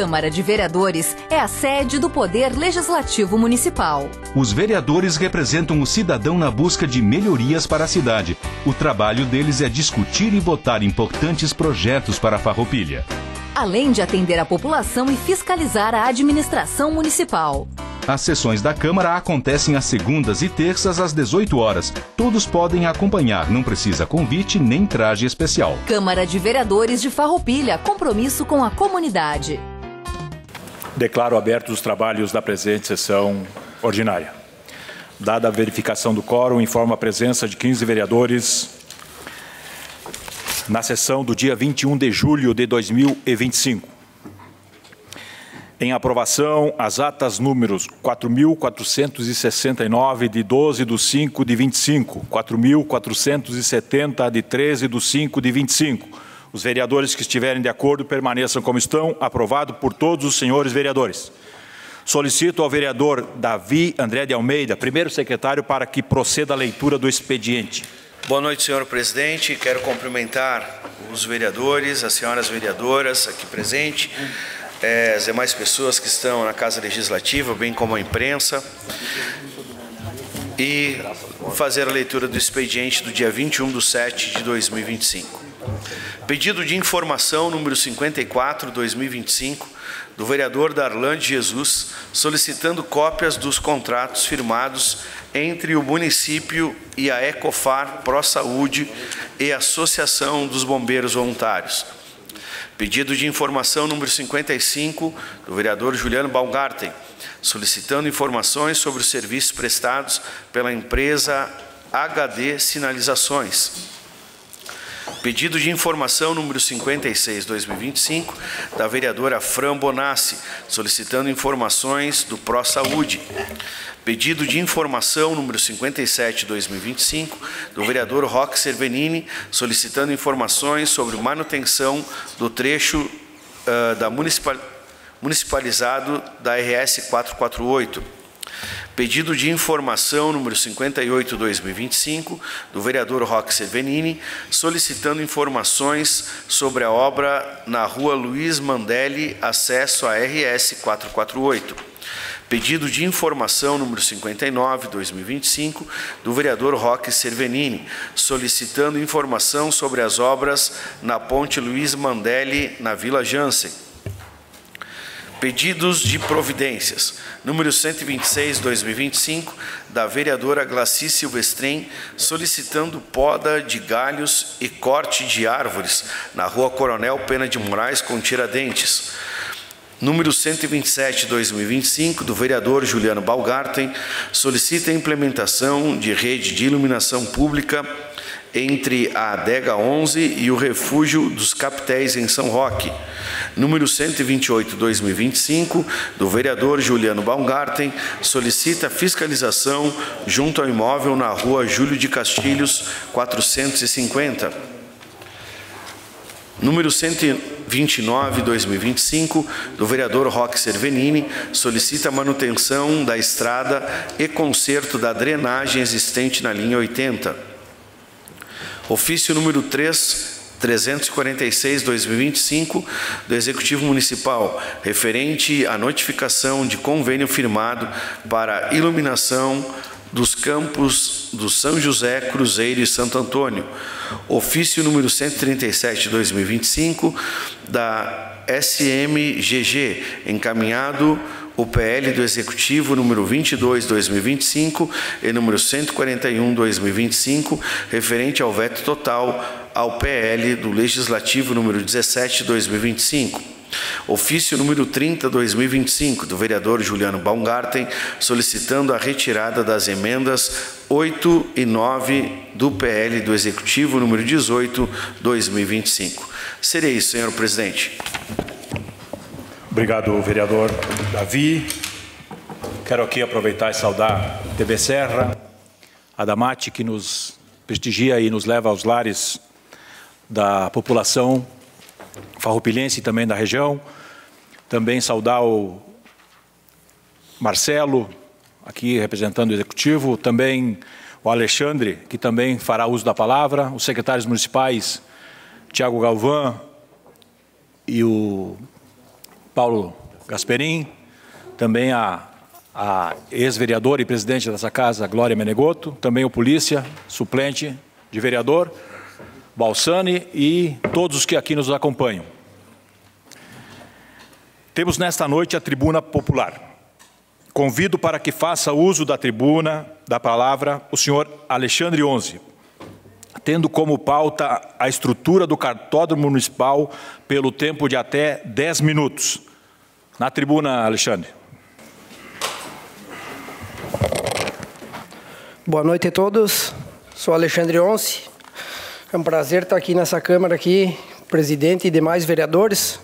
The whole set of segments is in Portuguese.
Câmara de Vereadores é a sede do Poder Legislativo Municipal. Os vereadores representam o cidadão na busca de melhorias para a cidade. O trabalho deles é discutir e votar importantes projetos para a Farroupilha, além de atender a população e fiscalizar a administração municipal. As sessões da Câmara acontecem às segundas e terças às 18 horas. Todos podem acompanhar, não precisa convite nem traje especial. Câmara de Vereadores de Farroupilha, compromisso com a comunidade. Declaro abertos os trabalhos da presente sessão ordinária. Dada a verificação do quórum, informo a presença de 15 vereadores na sessão do dia 21 de julho de 2025. Em aprovação, as atas números 4.469 de 12 de 5 de 25, 4.470 de 13 de 5 de 25. Os vereadores que estiverem de acordo permaneçam como estão. Aprovado por todos os senhores vereadores. Solicito ao vereador Davi André de Almeida, primeiro secretário, para que proceda a leitura do expediente. Boa noite, senhor presidente. Quero cumprimentar os vereadores, as senhoras vereadoras aqui presentes, as demais pessoas que estão na Casa Legislativa, bem como a imprensa, e fazer a leitura do expediente do dia 21/7/2025. Pedido de informação número 54/2025 do vereador Darlan de Jesus, solicitando cópias dos contratos firmados entre o município e a Ecofar Pro Saúde e a Associação dos Bombeiros Voluntários. Pedido de informação número 55 do vereador Juliano Baumgarten, solicitando informações sobre os serviços prestados pela empresa HD Sinalizações. Pedido de informação número 56/2025 da vereadora Fran Bonassi, solicitando informações do Pro Saúde. Pedido de informação número 57/2025 do vereador Roque Cervenini, solicitando informações sobre manutenção do trecho municipalizado da RS 448. Pedido de informação número 58/2025 do vereador Roque Cervenini, solicitando informações sobre a obra na rua Luiz Mandelli, acesso à RS 448. Pedido de informação número 59/2025 do vereador Roque Cervenini, solicitando informação sobre as obras na ponte Luiz Mandelli, na Vila Jansen. Pedidos de providências. Número 126/2025, da vereadora Glaci Silvestrin, solicitando poda de galhos e corte de árvores na rua Coronel Pena de Moraes, com Tiradentes. Número 127/2025, do vereador Juliano Baumgarten, solicita a implementação de rede de iluminação pública entre a adega 11 e o refúgio dos Capitéis em São Roque. Número 128/2025, do vereador Juliano Baumgarten, solicita fiscalização junto ao imóvel na rua Júlio de Castilhos, 450. Número 129/2025, do vereador Roque Cervenini, solicita manutenção da estrada e conserto da drenagem existente na linha 80. Ofício número 346/2025 do Executivo Municipal, referente à notificação de convênio firmado para iluminação dos campos do São José, Cruzeiro e Santo Antônio. Ofício número 137/2025 da SMGG, encaminhado o PL do Executivo número 22/2025 e número 141/2025, referente ao veto total ao PL do Legislativo número 17/2025. Ofício número 30/2025, do vereador Juliano Baumgarten, solicitando a retirada das emendas 8 e 9 do PL do Executivo número 18/2025. Seria isso, senhor presidente. Obrigado, vereador Davi. Quero aqui aproveitar e saudar a TV Serra, a Damate, que nos prestigia e nos leva aos lares da população farroupilhense e também da região. Também saudar o Marcelo, aqui representando o Executivo, também o Alexandre, que também fará uso da palavra, os secretários municipais, Tiago Galvão e o Paulo Gasperim, também a ex-vereadora e presidente dessa casa, Glória Menegoto, também o polícia, suplente de vereador, Balsani e todos os que aqui nos acompanham. Temos nesta noite a tribuna popular. Convido para que faça uso da tribuna, da palavra, o senhor Alexandre Onze, tendo como pauta a estrutura do cartódromo municipal pelo tempo de até 10 minutos. Na tribuna, Alexandre. Boa noite a todos. Sou Alexandre Onze. É um prazer estar aqui nessa Câmara, aqui, presidente e demais vereadores.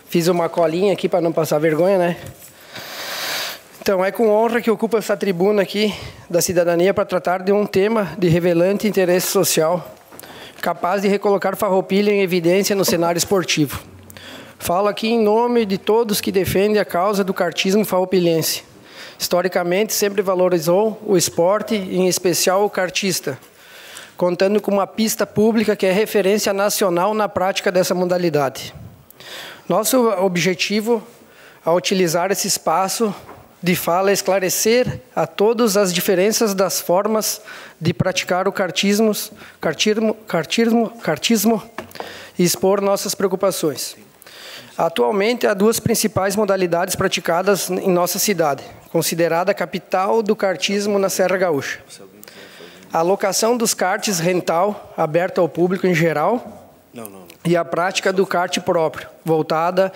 Fiz uma colinha aqui para não passar vergonha, né? Então, é com honra que ocupo essa tribuna aqui da cidadania para tratar de um tema de relevante interesse social, capaz de recolocar Farroupilha em evidência no cenário esportivo. Falo aqui em nome de todos que defendem a causa do kartismo farroupilhense. Historicamente, sempre valorizou o esporte, em especial o kartista, contando com uma pista pública que é referência nacional na prática dessa modalidade. Nosso objetivo, ao utilizar esse espaço de fala, é esclarecer a todos as diferenças das formas de praticar o kartismo e expor nossas preocupações. Atualmente, há duas principais modalidades praticadas em nossa cidade, considerada a capital do kartismo na Serra Gaúcha. A locação dos karts rental, aberta ao público em geral, e a prática do kart próprio, voltada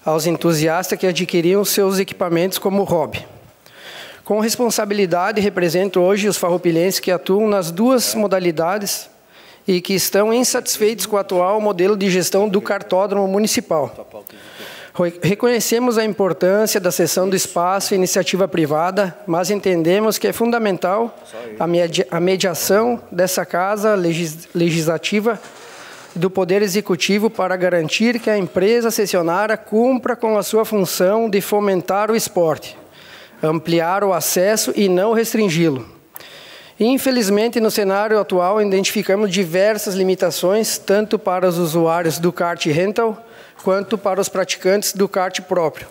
aos entusiastas que adquiriam seus equipamentos como hobby. Com responsabilidade, represento hoje os farroupilhenses que atuam nas duas modalidades e que estão insatisfeitos com o atual modelo de gestão do cartódromo municipal. Reconhecemos a importância da cessão do espaço e iniciativa privada, mas entendemos que é fundamental a mediação dessa casa legislativa do Poder Executivo para garantir que a empresa cessionária cumpra com a sua função de fomentar o esporte, ampliar o acesso e não restringi-lo. Infelizmente, no cenário atual, identificamos diversas limitações, tanto para os usuários do kart rental, quanto para os praticantes do kart próprio.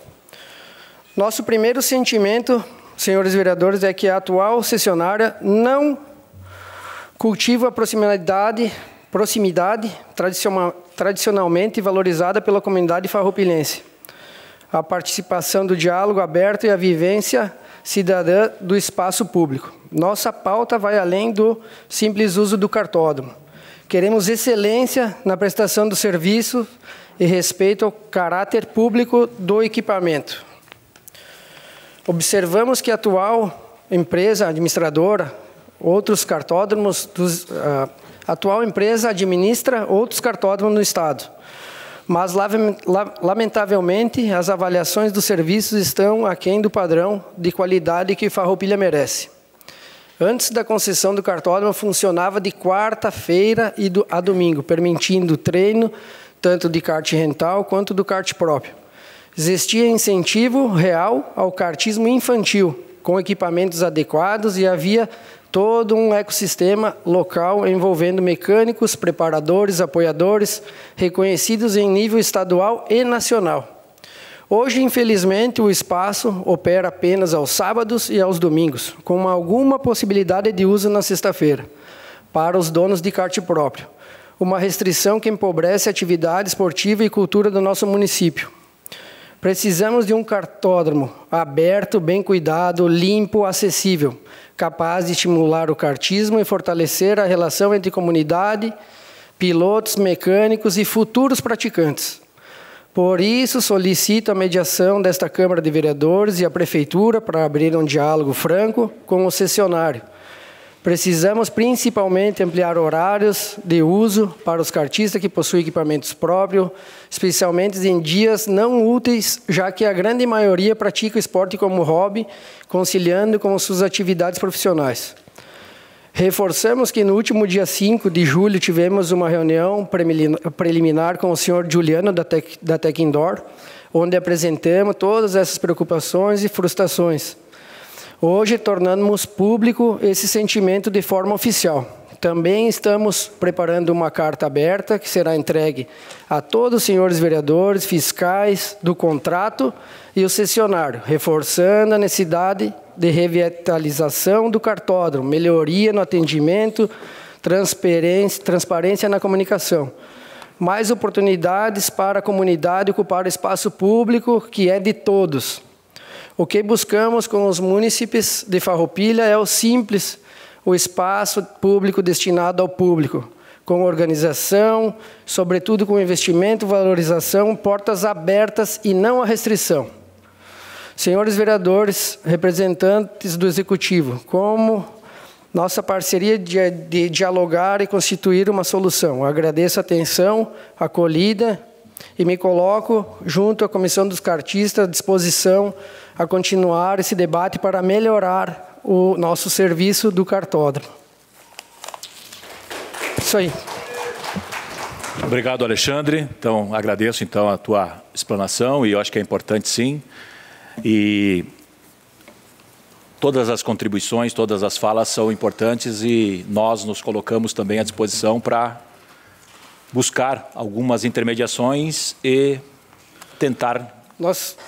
Nosso primeiro sentimento, senhores vereadores, é que a atual cessionária não cultiva a proximidade tradicionalmente valorizada pela comunidade farroupilhense. A participação do diálogo aberto e a vivência cidadã do espaço público. Nossa pauta vai além do simples uso do cartódromo. Queremos excelência na prestação do serviço e respeito ao caráter público do equipamento. Observamos que a atual empresa administradora, a atual empresa administra outros cartódromos no estado, mas, lamentavelmente, as avaliações dos serviços estão aquém do padrão de qualidade que Farroupilha merece. Antes da concessão do cartódromo, funcionava de quarta-feira a domingo, permitindo treino tanto de kart rental quanto do kart próprio. Existia incentivo real ao kartismo infantil, com equipamentos adequados, e havia todo um ecossistema local envolvendo mecânicos, preparadores, apoiadores, reconhecidos em nível estadual e nacional. Hoje, infelizmente, o espaço opera apenas aos sábados e aos domingos, com alguma possibilidade de uso na sexta-feira, para os donos de kart próprio. Uma restrição que empobrece a atividade esportiva e cultura do nosso município. Precisamos de um cartódromo aberto, bem cuidado, limpo, acessível, capaz de estimular o kartismo e fortalecer a relação entre comunidade, pilotos, mecânicos e futuros praticantes. Por isso, solicito a mediação desta Câmara de Vereadores e a Prefeitura para abrir um diálogo franco com o cessionário. Precisamos principalmente ampliar horários de uso para os kartistas que possuem equipamentos próprios, especialmente em dias não úteis, já que a grande maioria pratica o esporte como hobby, conciliando com suas atividades profissionais. Reforçamos que no último dia 5 de julho tivemos uma reunião preliminar com o senhor Juliano da Tec Indoor, onde apresentamos todas essas preocupações e frustrações. Hoje, tornamos público esse sentimento de forma oficial. Também estamos preparando uma carta aberta que será entregue a todos os senhores vereadores, fiscais do contrato e o cessionário, reforçando a necessidade de revitalização do cartódromo, melhoria no atendimento, transparência na comunicação. Mais oportunidades para a comunidade ocupar o espaço público que é de todos. O que buscamos com os munícipes de Farroupilha é o simples, o espaço público destinado ao público, com organização, sobretudo com investimento, valorização, portas abertas e não a restrição. Senhores vereadores, representantes do Executivo, como nossa parceria de dialogar e constituir uma solução. Agradeço a atenção, a acolhida e me coloco junto à Comissão dos Cartistas à disposição a continuar esse debate para melhorar o nosso serviço do cartódromo. Isso aí. Obrigado, Alexandre. Então, agradeço então a tua explanação e eu acho que é importante sim. E todas as contribuições, todas as falas são importantes e nós nos colocamos também à disposição para buscar algumas intermediações e tentar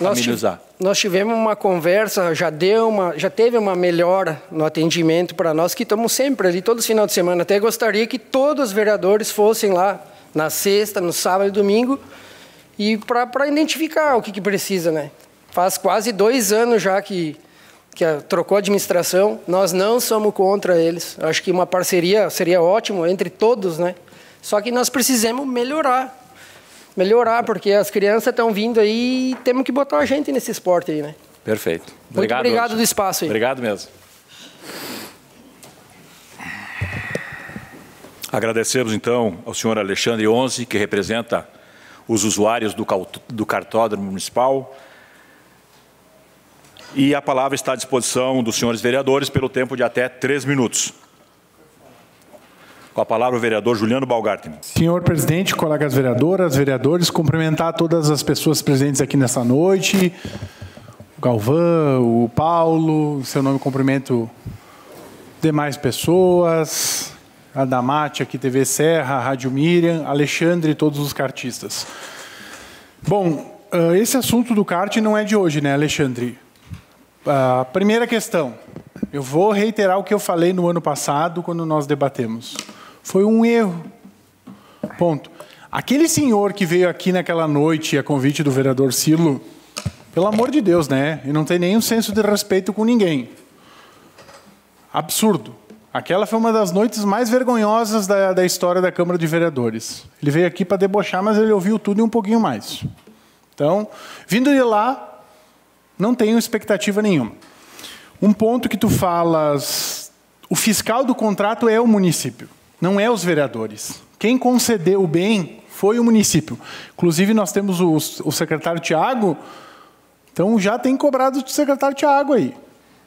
amenizar. Nós tivemos uma conversa, já teve uma melhora no atendimento para nós, que estamos sempre ali, todos os finais de semana. Até gostaria que todos os vereadores fossem lá na sexta, no sábado e domingo, e para identificar o que precisa, né? Faz quase 2 anos já que trocou a administração, nós não somos contra eles. Acho que uma parceria seria ótimo entre todos, né? Só que nós precisamos melhorar, porque as crianças estão vindo aí e temos que botar a gente nesse esporte aí, né? Perfeito. Muito obrigado do espaço aí. Obrigado mesmo. Agradecemos então ao senhor Alexandre Onze, que representa os usuários do cartódromo municipal. E a palavra está à disposição dos senhores vereadores pelo tempo de até 3 minutos. Com a palavra o vereador Juliano Balgarten. Senhor presidente, colegas vereadoras, vereadores, cumprimentar todas as pessoas presentes aqui nessa noite. O Galvão, o Paulo, seu nome cumprimento demais pessoas, a Damate, aqui TV Serra, a Rádio Miriam, Alexandre e todos os cartistas. Bom, esse assunto do kart não é de hoje, né, Alexandre? A primeira questão, eu vou reiterar o que eu falei no ano passado, quando nós debatemos. Foi um erro. Ponto. Aquele senhor que veio aqui naquela noite, a convite do vereador Cilo, pelo amor de Deus, né? E não tem nenhum senso de respeito com ninguém. Absurdo. Aquela foi uma das noites mais vergonhosas da história da Câmara de Vereadores. Ele veio aqui para debochar, mas ele ouviu tudo e um pouquinho mais. Então, vindo de lá, não tenho expectativa nenhuma. Um ponto que tu falas, o fiscal do contrato é o município, não é os vereadores. Quem concedeu o bem foi o município. Inclusive, nós temos o secretário Tiago, então já tem cobrado do secretário Tiago aí.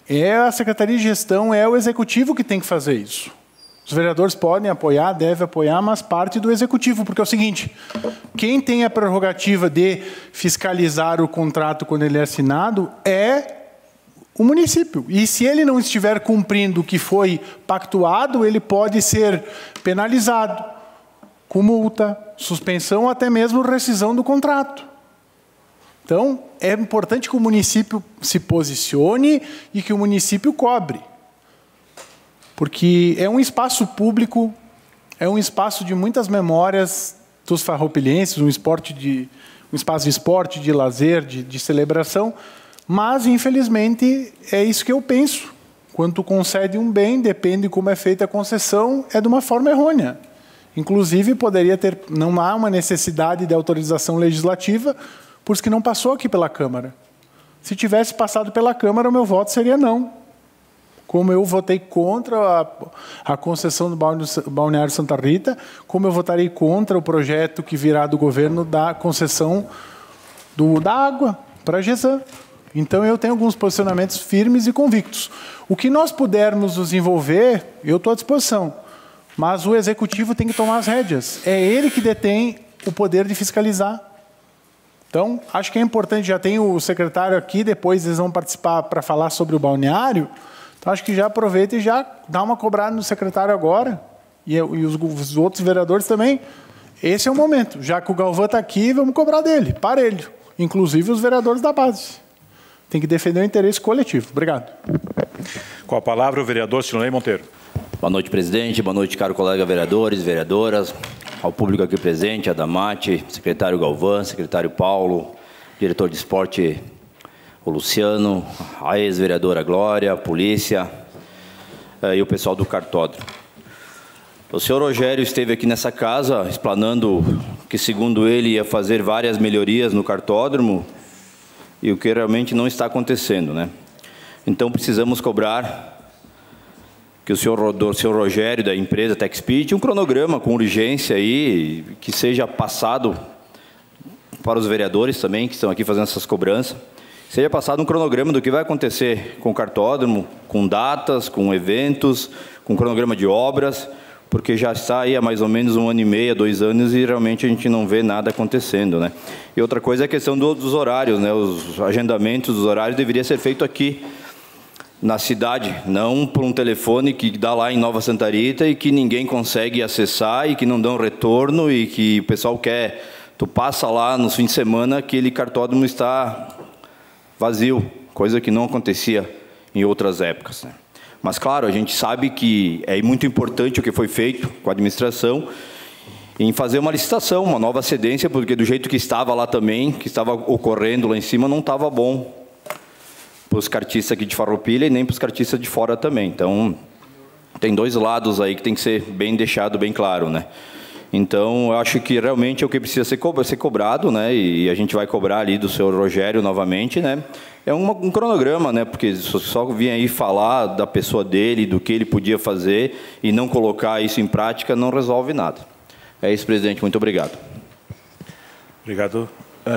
É a Secretaria de Gestão, é o Executivo que tem que fazer isso. Os vereadores podem apoiar, devem apoiar, mas parte do Executivo, porque é o seguinte, quem tem a prerrogativa de fiscalizar o contrato quando ele é assinado é o município. E se ele não estiver cumprindo o que foi pactuado, ele pode ser penalizado com multa, suspensão ou até mesmo rescisão do contrato. Então, é importante que o município se posicione e que o município cobre. Porque é um espaço público, é um espaço de muitas memórias dos farroupilhenses, um espaço de esporte, de lazer, de celebração, mas, infelizmente, é isso que eu penso. Quando tu concede um bem, depende de como é feita a concessão, é de uma forma errônea. Inclusive, não há uma necessidade de autorização legislativa, porque não passou aqui pela Câmara. Se tivesse passado pela Câmara, o meu voto seria não. Como eu votei contra a concessão do Balneário Santa Rita, como eu votarei contra o projeto que virá do governo da concessão da água para a GESAM. Então, eu tenho alguns posicionamentos firmes e convictos. O que nós pudermos nos envolver, eu estou à disposição. Mas o Executivo tem que tomar as rédeas. É ele que detém o poder de fiscalizar. Então, acho que é importante, já tem o secretário aqui, depois eles vão participar para falar sobre o balneário. Então, acho que já aproveita e já dá uma cobrada no secretário agora. E os outros vereadores também. Esse é o momento. Já que o Galvão está aqui, vamos cobrar dele, parelho. Inclusive os vereadores da base. Tem que defender o interesse coletivo. Obrigado. Com a palavra, o vereador Silonei Monteiro. Boa noite, presidente. Boa noite, caro colega vereadores, vereadoras, ao público aqui presente, a Damati, secretário Galvão, secretário Paulo, diretor de esporte, o Luciano, a ex-vereadora Glória, a polícia e o pessoal do cartódromo. O senhor Rogério esteve aqui nessa casa explanando que, segundo ele, ia fazer várias melhorias no cartódromo e o que realmente não está acontecendo, né? Então, precisamos cobrar que o senhor Rogério, da empresa TechSpeed, um cronograma com urgência aí, que seja passado para os vereadores também, que estão aqui fazendo essas cobranças, seja passado um cronograma do que vai acontecer com o cartódromo, com datas, com eventos, com cronograma de obras, porque já está aí há mais ou menos 1 ano e meio, 2 anos, e realmente a gente não vê nada acontecendo, né? E outra coisa é a questão dos horários, né? Os agendamentos dos horários deveriam ser feitos aqui, na cidade, não por um telefone que dá lá em Nova Santa Rita e que ninguém consegue acessar e que não dão retorno e que o pessoal quer... Tu passa lá no fim de semana, aquele cartódromo está vazio, coisa que não acontecia em outras épocas, né? Mas, claro, a gente sabe que é muito importante o que foi feito com a administração em fazer uma licitação, uma nova cedência, porque do jeito que estava lá também, que estava ocorrendo lá em cima, não estava bom para os kartistas aqui de Farroupilha e nem para os kartistas de fora também. Então, tem 2 lados aí que tem que ser bem deixado bem claro, né? Então, eu acho que realmente é o que precisa ser cobrado, né? E a gente vai cobrar ali do senhor Rogério novamente, né? É um cronograma, né? Porque só vir aí falar da pessoa dele, do que ele podia fazer e não colocar isso em prática, não resolve nada. É isso, presidente. Muito obrigado. Obrigado.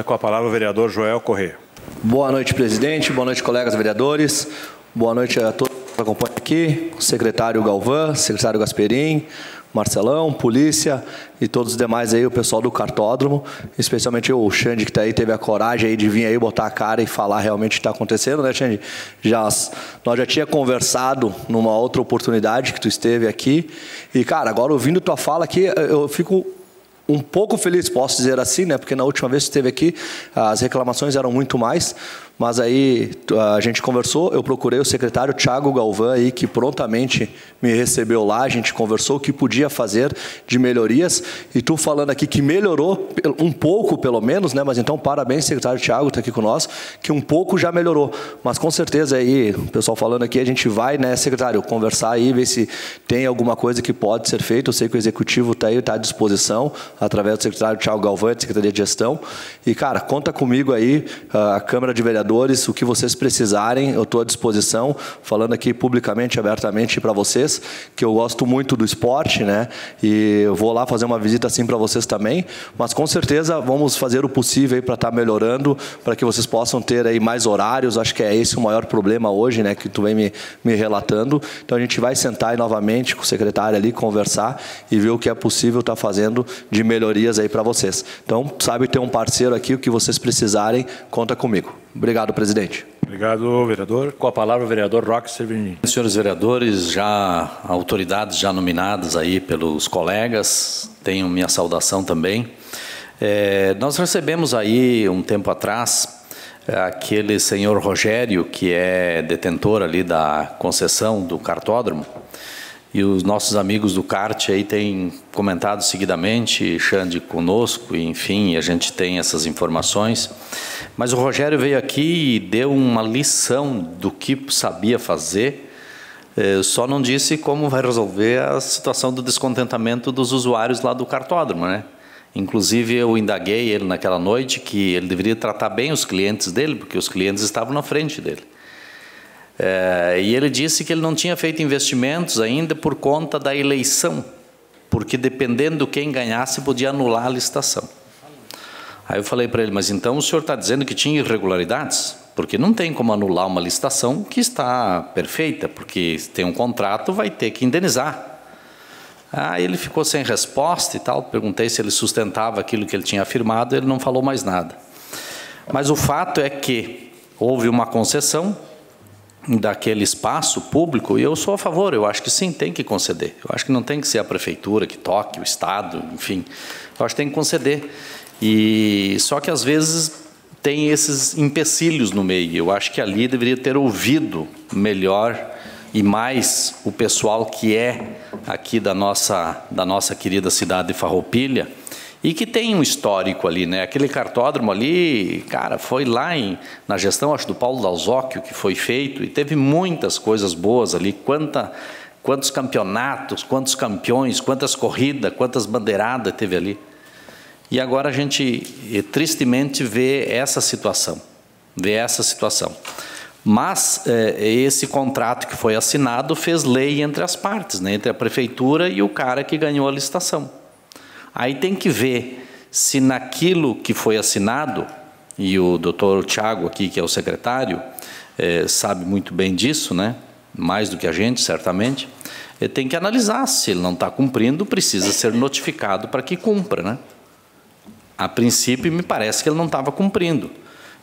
Com a palavra, o vereador Joel Corrêa. Boa noite, presidente. Boa noite, colegas vereadores. Boa noite a todos que acompanham aqui. O secretário Galvão, secretário Gasperim, Marcelão, polícia e todos os demais aí, o pessoal do cartódromo, especialmente o Xande, que está aí, teve a coragem aí de vir aí botar a cara e falar realmente o que está acontecendo, né, Xande? Nós já tinha conversado numa outra oportunidade que tu esteve aqui e, cara, agora ouvindo tua fala aqui, eu fico um pouco feliz, posso dizer assim, né? Porque na última vez que esteve aqui, as reclamações eram muito mais, mas aí a gente conversou, eu procurei o secretário Thiago Galvão aí, que prontamente me recebeu lá, a gente conversou o que podia fazer de melhorias, e tu falando aqui que melhorou um pouco pelo menos, né? Mas então parabéns, secretário Thiago, está aqui com nós, que um pouco já melhorou, mas com certeza aí, o pessoal falando aqui, a gente vai, né, secretário, conversar aí, ver se tem alguma coisa que pode ser feita. Eu sei que o executivo está aí, está à disposição, através do secretário Thiago Galvão, da Secretaria de Gestão, e cara, conta comigo aí, a Câmara de Vereadores, o que vocês precisarem, eu estou à disposição, falando aqui publicamente, abertamente para vocês, que eu gosto muito do esporte, né? E eu vou lá fazer uma visita assim para vocês também, mas com certeza vamos fazer o possível para estar melhorando, para que vocês possam ter aí mais horários. Acho que é esse o maior problema hoje, né? Que tu vem me relatando. Então a gente vai sentar aí novamente com o secretário ali, conversar e ver o que é possível estar fazendo de melhorias aí para vocês. Então, sabe, ter um parceiro aqui, o que vocês precisarem, conta comigo. Obrigado, presidente. Obrigado, vereador. Com a palavra, o vereador Roque Severino. Senhores vereadores, já autoridades já nominadas aí pelos colegas, tenho minha saudação também. Nós recebemos aí, um tempo atrás, aquele senhor Rogério, que é detentor ali da concessão do cartódromo, e os nossos amigos do kart aí têm comentado seguidamente, Xande conosco, enfim, a gente tem essas informações. Mas o Rogério veio aqui e deu uma lição do que sabia fazer, só não disse como vai resolver a situação do descontentamento dos usuários lá do cartódromo, né? Inclusive, eu indaguei ele naquela noite que ele deveria tratar bem os clientes dele, porque os clientes estavam na frente dele. E ele disse que ele não tinha feito investimentos ainda por conta da eleição, porque dependendo de quem ganhasse, podia anular a licitação. Aí eu falei para ele, mas então o senhor está dizendo que tinha irregularidades? Porque não tem como anular uma licitação que está perfeita, porque se tem um contrato, vai ter que indenizar. Aí ele ficou sem resposta e tal, perguntei se ele sustentava aquilo que ele tinha afirmado, ele não falou mais nada. Mas o fato é que houve uma concessão, daquele espaço público, e eu sou a favor, eu acho que sim, tem que conceder. Eu acho que não tem que ser a prefeitura que toque, o Estado, enfim. Eu acho que tem que conceder. E só que às vezes tem esses empecilhos no meio. Eu acho que ali deveria ter ouvido melhor e mais o pessoal que é aqui da nossa querida cidade de Farroupilha, e que tem um histórico ali, né? Aquele cartódromo ali, cara, foi lá na gestão, acho, do Paulo Dalzocchio que foi feito, e teve muitas coisas boas ali. Quantos campeonatos, quantos campeões, quantas corridas, quantas bandeiradas teve ali. E agora a gente, tristemente, vê essa situação. Mas esse contrato que foi assinado fez lei entre as partes, né? Entre a prefeitura e o cara que ganhou a licitação. Aí tem que ver se naquilo que foi assinado, e o doutor Thiago aqui, que é o secretário, sabe muito bem disso, né? Mais do que a gente, certamente. Tem que analisar se ele não está cumprindo, precisa ser notificado para que cumpra, né? A princípio, me parece que ele não estava cumprindo.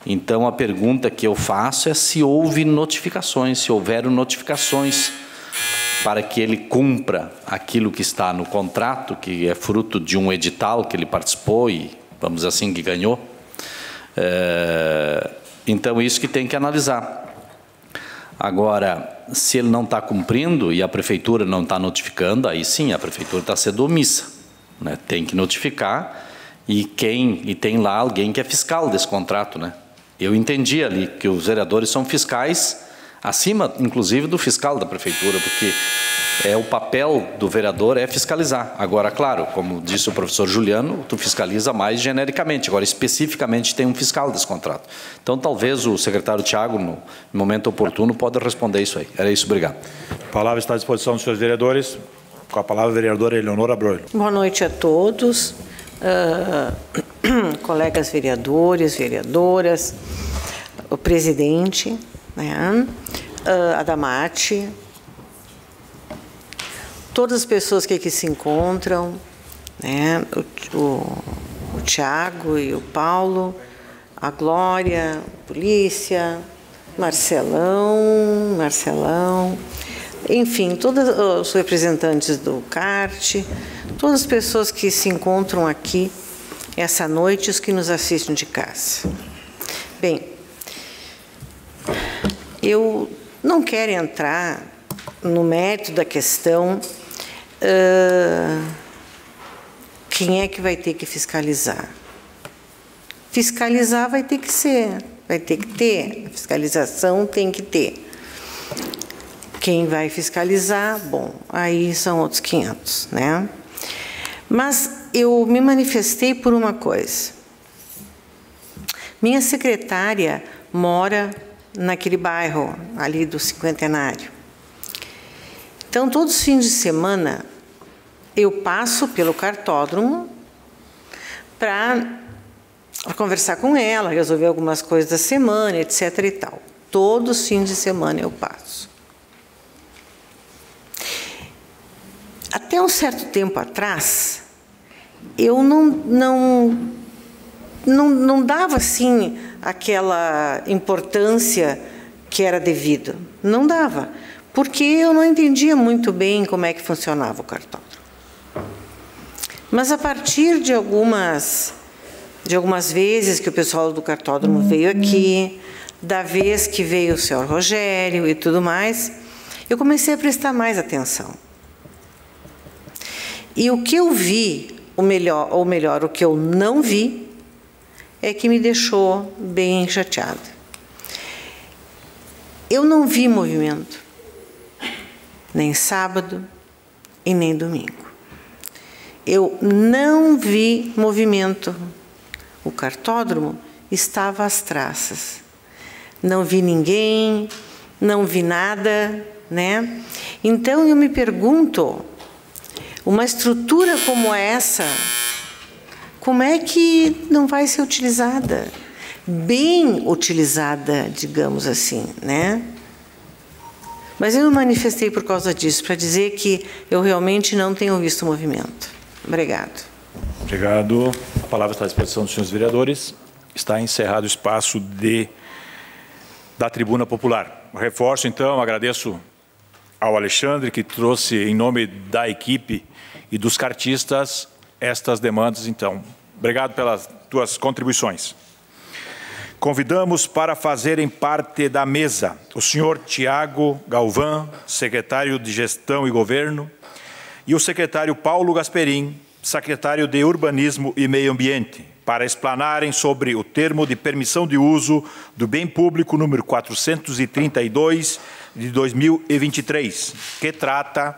Então, a pergunta que eu faço é se houve notificações, se houveram notificações para que ele cumpra aquilo que está no contrato, que é fruto de um edital que ele participou e, vamos dizer assim, que ganhou. Então, isso que tem que analisar. Agora, se ele não está cumprindo e a prefeitura não está notificando, aí sim, a prefeitura está sendo omissa, né? Tem que notificar, e tem lá alguém que é fiscal desse contrato, né? Eu entendi ali que os vereadores são fiscais, acima, inclusive, do fiscal da prefeitura, porque o papel do vereador é fiscalizar. Agora, claro, como disse o professor Juliano, tu fiscaliza mais genericamente, agora especificamente tem um fiscal desse contrato. Então, talvez o secretário Thiago, no momento oportuno, pode responder isso aí. Era isso, obrigado. A palavra está à disposição dos senhores vereadores. Com a palavra, a vereadora Eleonora Broilo. Boa noite a todos. Colegas vereadores, vereadoras, o presidente, né, a Damate, todas as pessoas que aqui se encontram, né, o Thiago e o Paulo, a Glória, a polícia, Marcelão, enfim, todos os representantes do CART, todas as pessoas que se encontram aqui essa noite, os que nos assistem de casa. Bem, eu não quero entrar no mérito da questão, quem é que vai ter que fiscalizar. Fiscalizar vai ter que ter, a fiscalização tem que ter. Quem vai fiscalizar, bom, aí são outros 500, né? Mas eu me manifestei por uma coisa. Minha secretária mora naquele bairro ali do Cinquentenário. Então, todos os fins de semana, eu passo pelo cartódromo para conversar com ela, resolver algumas coisas da semana, etc. e tal. Todos os fins de semana eu passo. Até um certo tempo atrás, eu não dava, assim, aquela importância que era devida. Não dava, porque eu não entendia muito bem como é que funcionava o cartódromo. Mas, a partir de algumas vezes que o pessoal do cartódromo veio aqui, da vez que veio o senhor Rogério e tudo mais, eu comecei a prestar mais atenção. E o que eu vi, ou melhor, o que eu não vi, é que me deixou bem chateada. Eu não vi movimento, nem sábado e nem domingo. Eu não vi movimento. O cartódromo estava às traças. Não vi ninguém, não vi nada, né? Então, eu me pergunto, uma estrutura como essa, como é que não vai ser utilizada? Bem utilizada, digamos assim, né? Mas eu me manifestei por causa disso, para dizer que eu realmente não tenho visto movimento. Obrigado. Obrigado. A palavra está à disposição dos senhores vereadores. Está encerrado o espaço da tribuna popular. Reforço, então, agradeço ao Alexandre, que trouxe, em nome da equipe e dos cartistas, estas demandas. Então, obrigado pelas tuas contribuições. Convidamos para fazerem parte da mesa o senhor Tiago Galvão, secretário de Gestão e Governo, e o secretário Paulo Gasperim, secretário de Urbanismo e Meio Ambiente, para explanarem sobre o termo de permissão de uso do bem público número 432 de 2023, que trata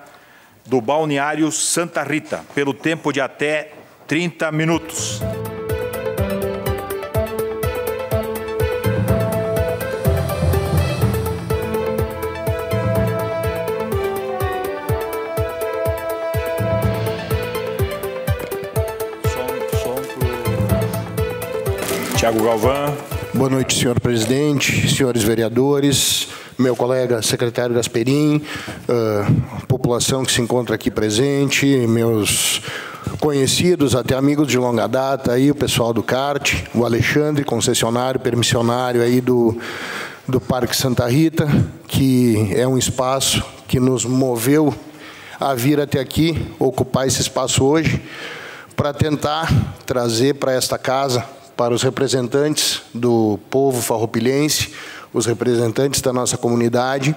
do balneário Santa Rita, pelo tempo de até 30 minutos. Tiago Galvão. Boa noite, senhor presidente, senhores vereadores, meu colega secretário Gasperim, população que se encontra aqui presente, meus conhecidos, até amigos de longa data, aí, o pessoal do CART, o Alexandre, concessionário, permissionário aí do Parque Santa Rita, que é um espaço que nos moveu a vir até aqui, ocupar esse espaço hoje, para tentar trazer para esta casa, para os representantes do povo farroupilhense, os representantes da nossa comunidade,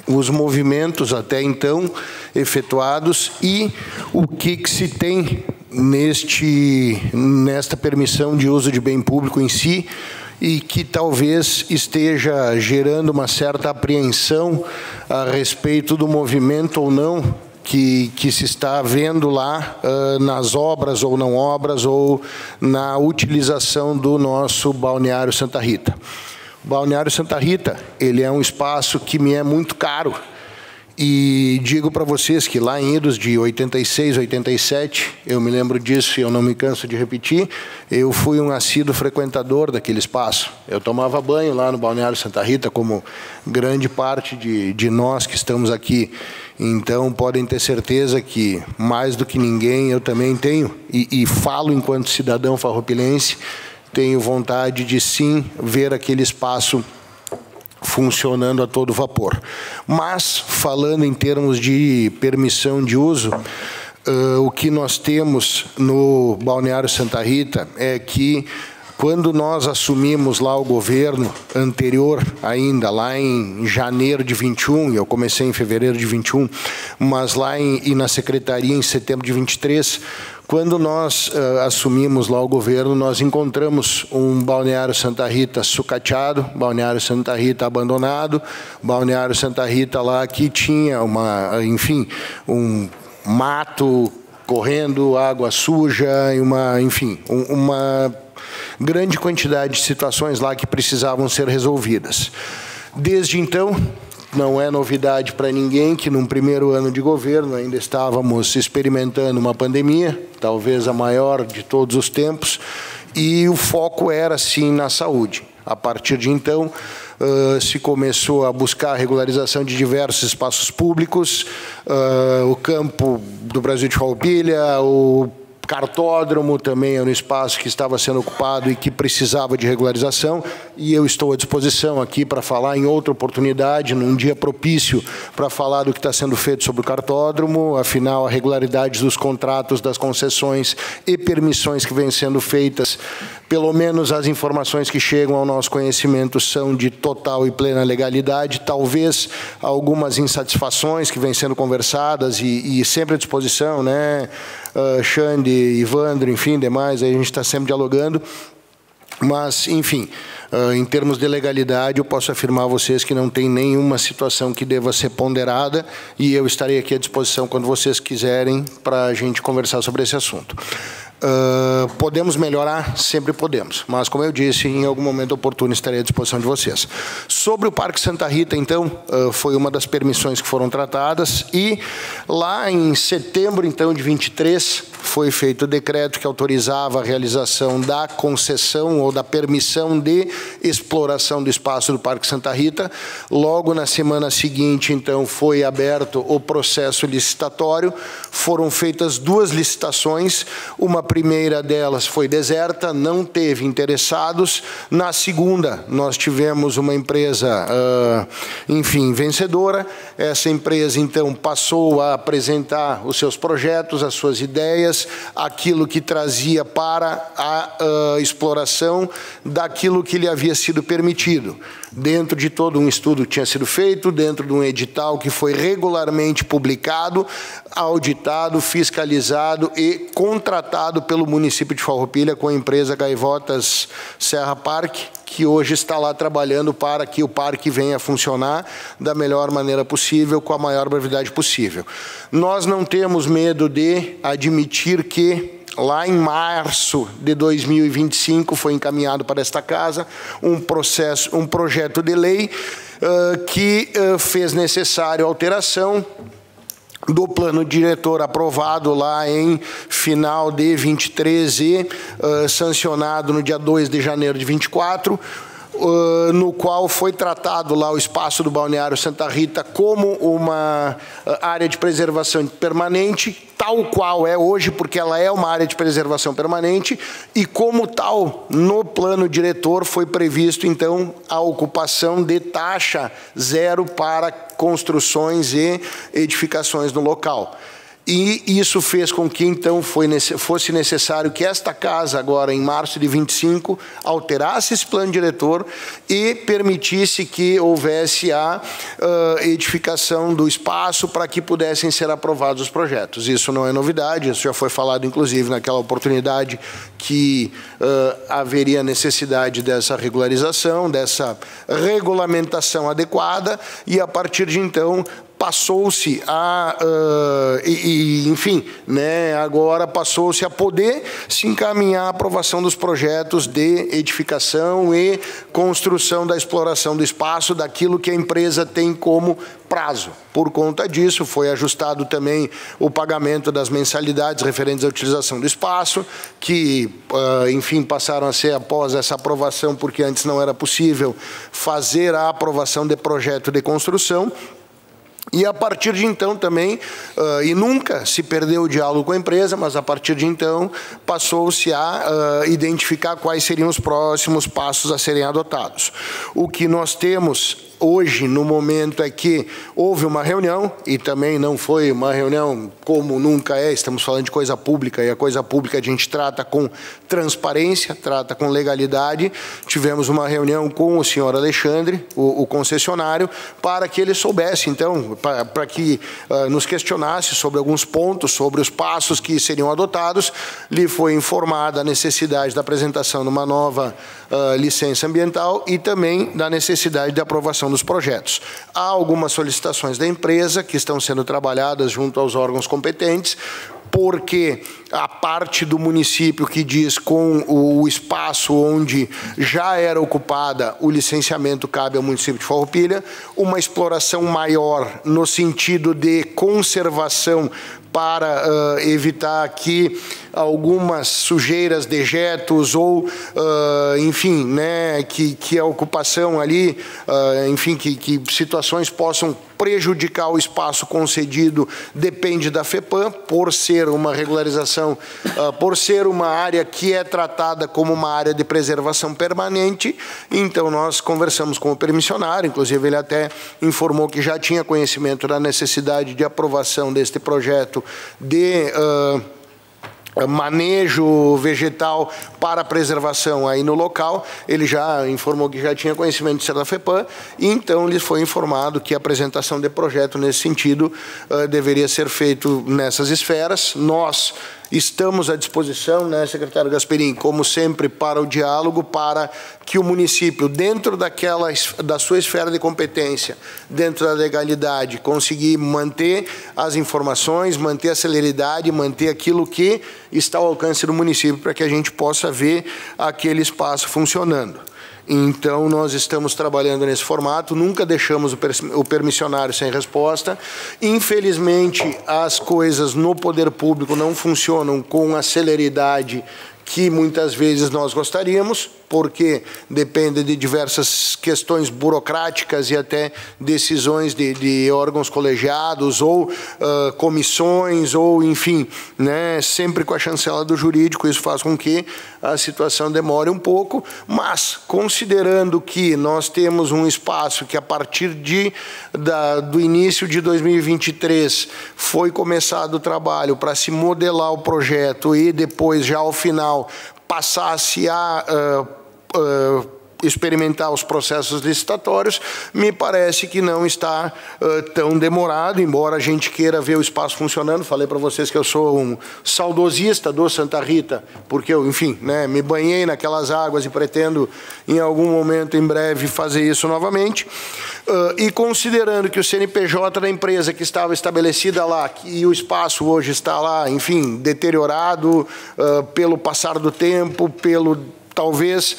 os movimentos até então efetuados e o que se tem nesta permissão de uso de bem público em si, e que talvez esteja gerando uma certa apreensão a respeito do movimento ou não que se está vendo lá nas obras ou não obras ou na utilização do nosso balneário Santa Rita. O balneário Santa Rita, ele é um espaço que me é muito caro, e digo para vocês que lá em idos de 86, 87, eu me lembro disso e eu não me canso de repetir, eu fui um assíduo frequentador daquele espaço. Eu tomava banho lá no balneário Santa Rita, como grande parte de nós que estamos aqui. Então, podem ter certeza que, mais do que ninguém, eu também tenho, e falo enquanto cidadão farroupilense, tenho vontade de, sim, ver aquele espaço funcionando a todo vapor. Mas, falando em termos de permissão de uso, o que nós temos no balneário Santa Rita é que, quando nós assumimos lá o governo anterior ainda, lá em janeiro de 21, eu comecei em fevereiro de 21, mas lá e na secretaria em setembro de 23, quando nós assumimos lá o governo, nós encontramos um balneário Santa Rita sucateado, balneário Santa Rita abandonado, balneário Santa Rita lá que tinha um mato correndo, água suja, e uma grande quantidade de situações lá que precisavam ser resolvidas. Desde então, não é novidade para ninguém que num primeiro ano de governo ainda estávamos experimentando uma pandemia, talvez a maior de todos os tempos, e o foco era sim na saúde. A partir de então, se começou a buscar a regularização de diversos espaços públicos, o campo do Brasil de Farroupilha, o cartódromo também era um espaço que estava sendo ocupado e que precisava de regularização, e eu estou à disposição aqui para falar em outra oportunidade, num dia propício, para falar do que está sendo feito sobre o cartódromo. Afinal, a regularidade dos contratos, das concessões e permissões que vêm sendo feitas, pelo menos as informações que chegam ao nosso conhecimento, são de total e plena legalidade. Talvez algumas insatisfações que vêm sendo conversadas e sempre à disposição, né? Xande, Ivandro, enfim, demais, aí a gente está sempre dialogando. Mas, enfim, em termos de legalidade, eu posso afirmar a vocês que não tem nenhuma situação que deva ser ponderada, e eu estarei aqui à disposição quando vocês quiserem para a gente conversar sobre esse assunto. Podemos melhorar? Sempre podemos, mas, como eu disse, em algum momento oportuno estarei à disposição de vocês. Sobre o Parque Santa Rita, então, foi uma das permissões que foram tratadas, e lá em setembro, então, de 23, foi feito o decreto que autorizava a realização da concessão ou da permissão de exploração do espaço do Parque Santa Rita. Logo na semana seguinte, então, foi aberto o processo licitatório. Foram feitas 2 licitações. Uma primeira delas foi deserta, não teve interessados. Na segunda, nós tivemos uma empresa, enfim, vencedora. Essa empresa, então, passou a apresentar os seus projetos, as suas ideias, aquilo que trazia para a exploração daquilo que lhe havia sido permitido. Dentro de todo um estudo que tinha sido feito, dentro de um edital que foi regularmente publicado, auditado, fiscalizado e contratado pelo município de Farroupilha com a empresa Gaivotas Serra Parque, que hoje está lá trabalhando para que o parque venha a funcionar da melhor maneira possível, com a maior brevidade possível. Nós não temos medo de admitir que lá em março de 2025 foi encaminhado para esta casa um projeto de lei que fez necessário alteração do plano diretor aprovado lá em final de 23 e sancionado no dia 2 de janeiro de 24, no qual foi tratado lá o espaço do Balneário Santa Rita como uma área de preservação permanente, tal qual é hoje, porque ela é uma área de preservação permanente, e como tal, no plano diretor foi previsto, então, a ocupação de taxa zero para construções e edificações no local. E isso fez com que, então, fosse necessário que esta casa, agora em março de 25, alterasse esse plano diretor e permitisse que houvesse a edificação do espaço para que pudessem ser aprovados os projetos. Isso não é novidade, isso já foi falado, inclusive, naquela oportunidade que haveria necessidade dessa regularização, dessa regulamentação adequada, e, a partir de então, passou-se a, enfim, né, agora passou-se a poder se encaminhar à aprovação dos projetos de edificação e construção da exploração do espaço, daquilo que a empresa tem como prazo. Por conta disso, foi ajustado também o pagamento das mensalidades referentes à utilização do espaço, que, enfim, passaram a ser após essa aprovação, porque antes não era possível fazer a aprovação de projeto de construção. E, a partir de então, também, e nunca se perdeu o diálogo com a empresa, mas, a partir de então, passou-se a identificar quais seriam os próximos passos a serem adotados. O que nós temos hoje, no momento, é que houve uma reunião, e também não foi uma reunião como nunca é, estamos falando de coisa pública, e a coisa pública a gente trata com transparência, trata com legalidade. Tivemos uma reunião com o senhor Alexandre, o concessionário, para que ele soubesse, então, para que nos questionasse sobre alguns pontos, sobre os passos que seriam adotados. Lhe foi informada a necessidade da apresentação de uma nova licença ambiental e também da necessidade de aprovação dos projetos. Há algumas solicitações da empresa que estão sendo trabalhadas junto aos órgãos competentes, porque a parte do município que diz com o espaço onde já era ocupada, o licenciamento cabe ao município de Farroupilha, uma exploração maior no sentido de conservação para evitar que algumas sujeiras, dejetos ou, enfim, né, que a ocupação ali, enfim, que situações possam prejudicar o espaço concedido, depende da FEPAM, por ser uma regularização, por ser uma área que é tratada como uma área de preservação permanente. Então, nós conversamos com o permissionário, inclusive ele até informou que já tinha conhecimento da necessidade de aprovação deste projeto de manejo vegetal para preservação aí no local. Ele já informou que já tinha conhecimento de ser da FEPAM, e então lhe foi informado que a apresentação de projeto nesse sentido deveria ser feito nessas esferas. Nós estamos à disposição, né, secretário Gasperim, como sempre, para o diálogo, para que o município, dentro da sua esfera de competência, dentro da legalidade, conseguir manter as informações, manter a celeridade, manter aquilo que está ao alcance do município, para que a gente possa ver aquele espaço funcionando. Então, nós estamos trabalhando nesse formato, nunca deixamos o permissionário sem resposta. Infelizmente, as coisas no poder público não funcionam com a celeridade que muitas vezes nós gostaríamos, porque depende de diversas questões burocráticas e até decisões de órgãos colegiados ou comissões, ou enfim, né, sempre com a chancela do jurídico. Isso faz com que a situação demore um pouco, mas considerando que nós temos um espaço que a partir do início de 2023 foi começado o trabalho para se modelar o projeto e depois já ao final passasse a experimentar os processos licitatórios, me parece que não está tão demorado, embora a gente queira ver o espaço funcionando. Falei para vocês que eu sou um saudosista do Santa Rita, porque eu, enfim, né, me banhei naquelas águas e pretendo, em algum momento, em breve, fazer isso novamente. E considerando que o CNPJ da empresa que estava estabelecida lá, e o espaço hoje está lá, enfim, deteriorado pelo passar do tempo, pelo talvez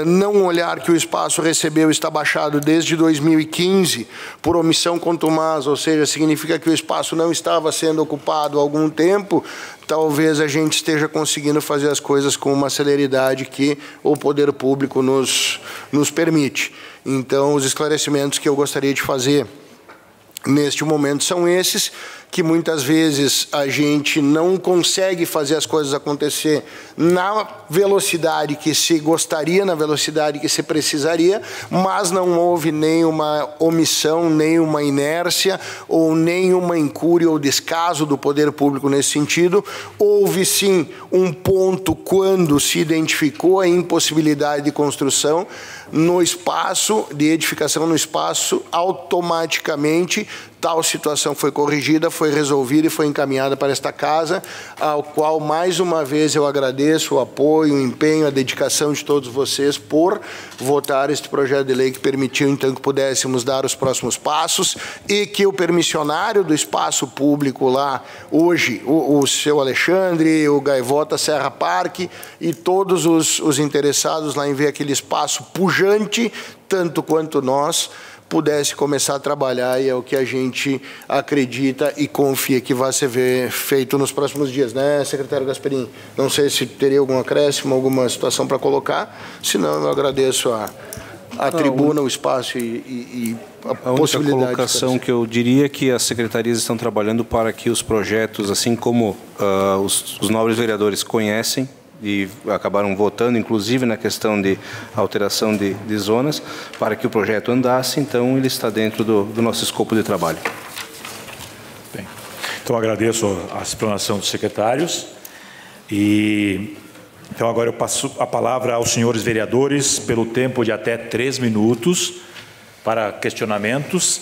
não olhar que o espaço recebeu está baixado desde 2015 por omissão contumaz, ou seja, significa que o espaço não estava sendo ocupado há algum tempo, talvez a gente esteja conseguindo fazer as coisas com uma celeridade que o poder público nos permite. Então, os esclarecimentos que eu gostaria de fazer neste momento são esses, que muitas vezes a gente não consegue fazer as coisas acontecer na velocidade que se gostaria, na velocidade que se precisaria, mas não houve nenhuma omissão, nenhuma inércia ou nenhuma incúria ou descaso do poder público nesse sentido. Houve sim um ponto quando se identificou a impossibilidade de construção no espaço, de edificação no espaço, automaticamente tal situação foi corrigida, foi resolvida e foi encaminhada para esta casa, ao qual, mais uma vez, eu agradeço o apoio, o empenho, a dedicação de todos vocês por votar este projeto de lei que permitiu, então, que pudéssemos dar os próximos passos e que o permissionário do espaço público lá, hoje, o seu Alexandre, o Gaivota Serra Parque e todos os interessados lá em ver aquele espaço pujante, tanto quanto nós, pudesse começar a trabalhar, e é o que a gente acredita e confia que vai ser feito nos próximos dias, né, secretário Gasperin? Não sei se teria algum acréscimo, alguma situação para colocar, senão eu agradeço a tribuna, o espaço e a possibilidade. A única colocação que eu diria é que as secretarias estão trabalhando para que os projetos, assim como os nobres vereadores conhecem, e acabaram votando, inclusive na questão de alteração de zonas, para que o projeto andasse, então ele está dentro do nosso escopo de trabalho. Bem, então agradeço a explanação dos secretários e então agora eu passo a palavra aos senhores vereadores pelo tempo de até 3 minutos para questionamentos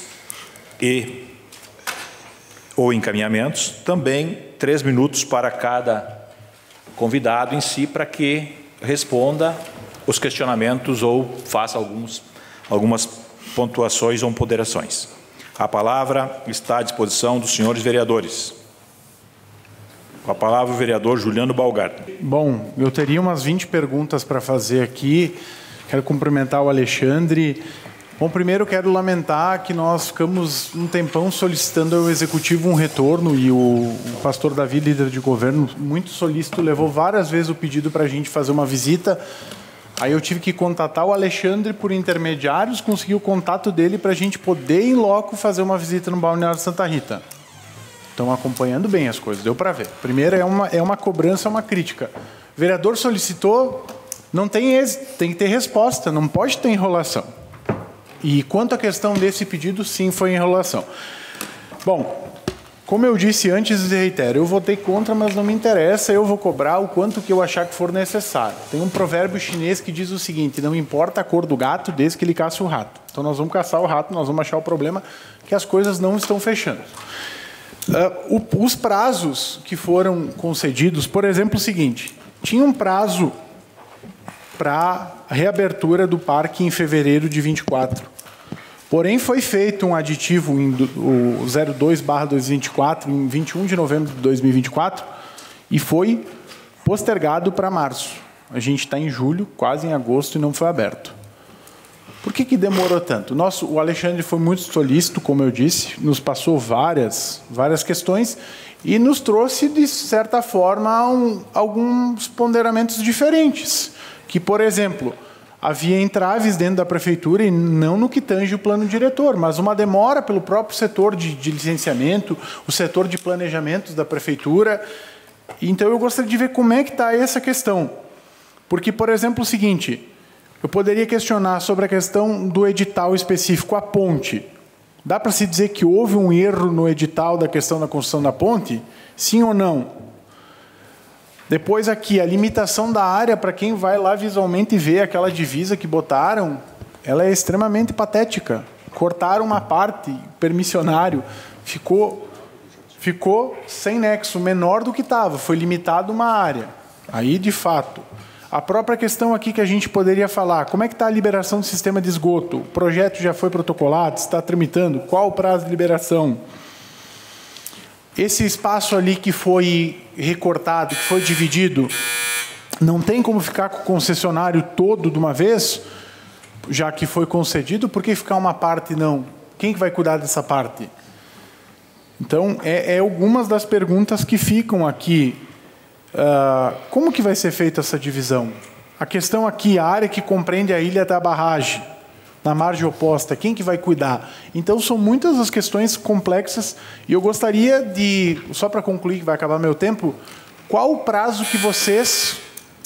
ou encaminhamentos, também 3 minutos para cada convidado em si, para que responda os questionamentos ou faça algumas pontuações ou ponderações. A palavra está à disposição dos senhores vereadores. Com a palavra o vereador Juliano Balgarten. Bom, eu teria umas 20 perguntas para fazer aqui. Quero cumprimentar o Alexandre. Bom, primeiro quero lamentar que nós ficamos um tempão solicitando ao Executivo um retorno e o pastor Davi, líder de governo, muito solícito, levou várias vezes o pedido para a gente fazer uma visita. Aí eu tive que contatar o Alexandre por intermediários, consegui o contato dele para a gente poder, em loco, fazer uma visita no Balneário Santa Rita. Estão acompanhando bem as coisas, deu para ver. Primeiro é uma cobrança, uma crítica. O vereador solicitou, não tem êxito, tem que ter resposta, não pode ter enrolação. E quanto à questão desse pedido, sim, foi enrolação. Bom, como eu disse antes e reitero, eu votei contra, mas não me interessa, eu vou cobrar o quanto que eu achar que for necessário. Tem um provérbio chinês que diz o seguinte: não importa a cor do gato, desde que ele caça o rato. Então nós vamos caçar o rato, nós vamos achar o problema que as coisas não estão fechando. Os prazos que foram concedidos, por exemplo, o seguinte: tinha um prazo para a reabertura do parque em fevereiro de 24. Porém, foi feito um aditivo, o 02/2024, em 21 de novembro de 2024, e foi postergado para março. A gente está em julho, quase em agosto, e não foi aberto. que demorou tanto? O Alexandre foi muito solícito, como eu disse, nos passou várias questões e nos trouxe, de certa forma, alguns ponderamentos diferentes. Que, por exemplo, havia entraves dentro da prefeitura, e não no que tange o plano diretor, mas uma demora pelo próprio setor de licenciamento, o setor de planejamentos da prefeitura. Então, eu gostaria de ver como é que está essa questão. Porque, por exemplo, o seguinte, eu poderia questionar sobre a questão do edital específico, a ponte. Dá para se dizer que houve um erro no edital da questão da construção da ponte? Sim ou não? Depois aqui, a limitação da área, para quem vai lá visualmente ver aquela divisa que botaram, ela é extremamente patética. Cortaram uma parte, permissionário, ficou sem nexo, menor do que estava, foi limitado uma área. Aí, de fato, a própria questão aqui que a gente poderia falar, como é que está a liberação do sistema de esgoto? O projeto já foi protocolado, está tramitando, qual o prazo de liberação? Esse espaço ali que foi recortado, que foi dividido, não tem como ficar com o concessionário todo de uma vez, já que foi concedido, por que ficar uma parte não? Quem que vai cuidar dessa parte? Então, algumas das perguntas que ficam aqui. Como que vai ser feita essa divisão? A questão aqui, a área que compreende a ilha da barragem, na margem oposta, quem que vai cuidar? Então, são muitas as questões complexas e eu gostaria de, só para concluir, que vai acabar meu tempo, qual o prazo que vocês,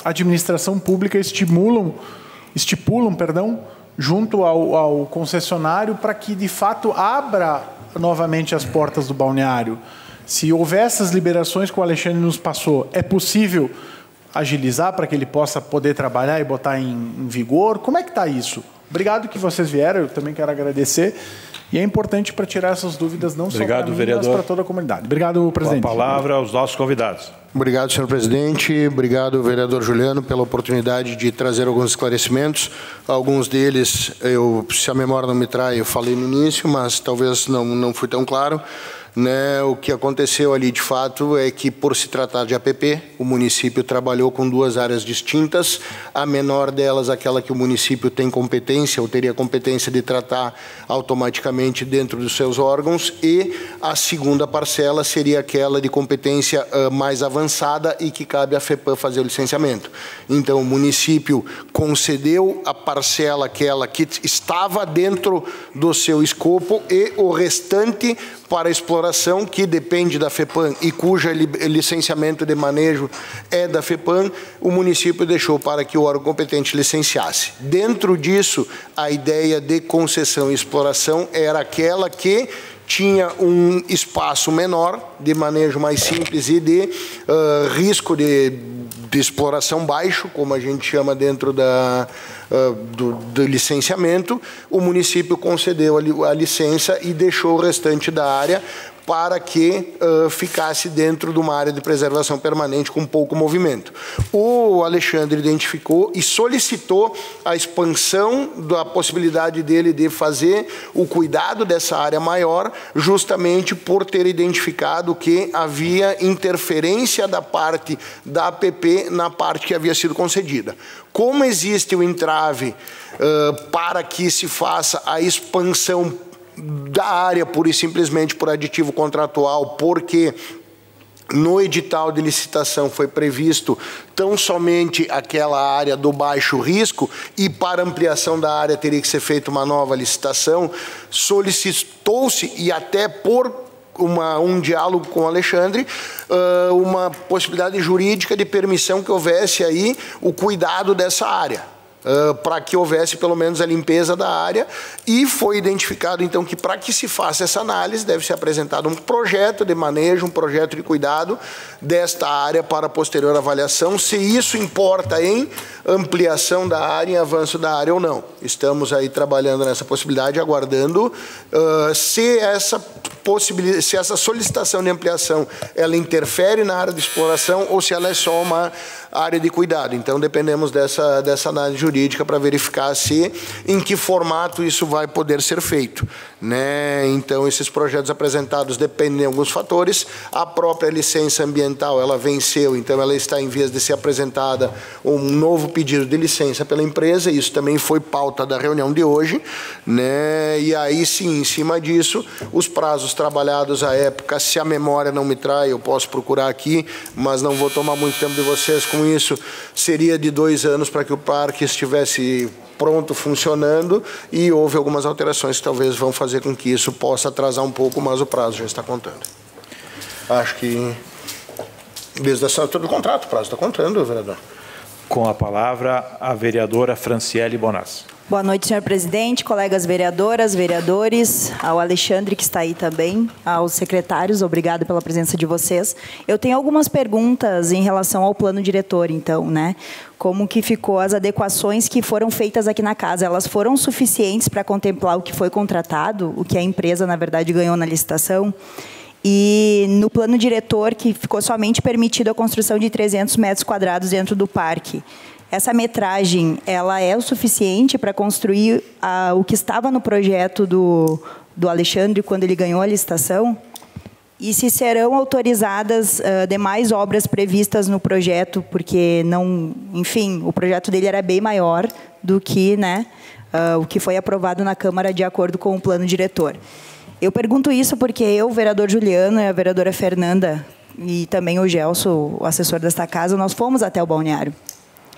administração pública, estipulam, junto ao concessionário para que, de fato, abra novamente as portas do balneário? Se houver essas liberações que o Alexandre nos passou, é possível agilizar para que ele possa poder trabalhar e botar em vigor? Como é que está isso? Obrigado que vocês vieram, eu também quero agradecer. E é importante para tirar essas dúvidas, não só para mim, mas para toda a comunidade. Obrigado, presidente. Com a palavra aos nossos convidados. Obrigado, senhor presidente. Obrigado, vereador Juliano, pela oportunidade de trazer alguns esclarecimentos. Alguns deles, se a memória não me trai, eu falei no início, mas talvez não fui tão claro. O que aconteceu ali, de fato, é que, por se tratar de APP, o município trabalhou com duas áreas distintas. A menor delas, aquela que o município tem competência, ou teria competência de tratar automaticamente dentro dos seus órgãos, e a segunda parcela seria aquela de competência mais avançada e que cabe à FEPAM fazer o licenciamento. Então, o município concedeu a parcela aquela que estava dentro do seu escopo e o restante para a exploração, que depende da FEPAM e cuja licenciamento de manejo é da FEPAM, o município deixou para que o órgão competente licenciasse. Dentro disso, a ideia de concessão e exploração era aquela que tinha um espaço menor, de manejo mais simples e de risco de exploração baixo, como a gente chama dentro do licenciamento. O município concedeu a licença e deixou o restante da área para que ficasse dentro de uma área de preservação permanente com pouco movimento. O Alexandre identificou e solicitou a expansão da possibilidade dele de fazer o cuidado dessa área maior, justamente por ter identificado que havia interferência da parte da APP na parte que havia sido concedida. Como existe o entrave para que se faça a expansão da área, pura e simplesmente por aditivo contratual, porque no edital de licitação foi previsto tão somente aquela área do baixo risco e para ampliação da área teria que ser feita uma nova licitação, solicitou-se, e até por um diálogo com o Alexandre, uma possibilidade jurídica de permissão que houvesse aí o cuidado dessa área. Para que houvesse pelo menos a limpeza da área, e foi identificado então que para que se faça essa análise deve ser apresentado um projeto de manejo, um projeto de cuidado desta área para posterior avaliação, se isso importa em ampliação da área, em avanço da área ou não. Estamos aí trabalhando nessa possibilidade, aguardando se essa solicitação de ampliação ela interfere na área de exploração ou se ela é só uma área de cuidado. Então dependemos dessa análise jurídica. jurídica para verificar em que formato isso vai poder ser feito, né? Então, esses projetos apresentados dependem de alguns fatores. A própria licença ambiental, ela venceu, então ela está em vias de ser apresentada um novo pedido de licença pela empresa. Isso também foi pauta da reunião de hoje, né? E aí sim, em cima disso, os prazos trabalhados à época, se a memória não me trai, eu posso procurar aqui, mas não vou tomar muito tempo de vocês com isso, seria de 2 anos para que o parque estivesse pronto, funcionando, e houve algumas alterações que talvez vão fazer com que isso possa atrasar um pouco, mas o prazo já está contando. Acho que, desde a assinatura do contrato, o prazo está contando, vereador. Com a palavra, a vereadora Franciele Bonassi. Boa noite, senhor presidente, colegas vereadoras, vereadores, ao Alexandre, que está aí também, aos secretários, obrigado pela presença de vocês. Eu tenho algumas perguntas em relação ao plano diretor, então, né? Como que ficou as adequações que foram feitas aqui na casa? Elas foram suficientes para contemplar o que foi contratado, o que a empresa, na verdade, ganhou na licitação? E no plano diretor, que ficou somente permitido a construção de 300 metros quadrados dentro do parque, essa metragem, ela é o suficiente para construir o que estava no projeto do Alexandre quando ele ganhou a licitação? E se serão autorizadas demais obras previstas no projeto, porque não, enfim, o projeto dele era bem maior do que, né, o que foi aprovado na Câmara de acordo com o plano diretor. Eu pergunto isso porque eu, o vereador Juliano e a vereadora Fernanda, e também o Gelson, o assessor desta casa, nós fomos até o balneário.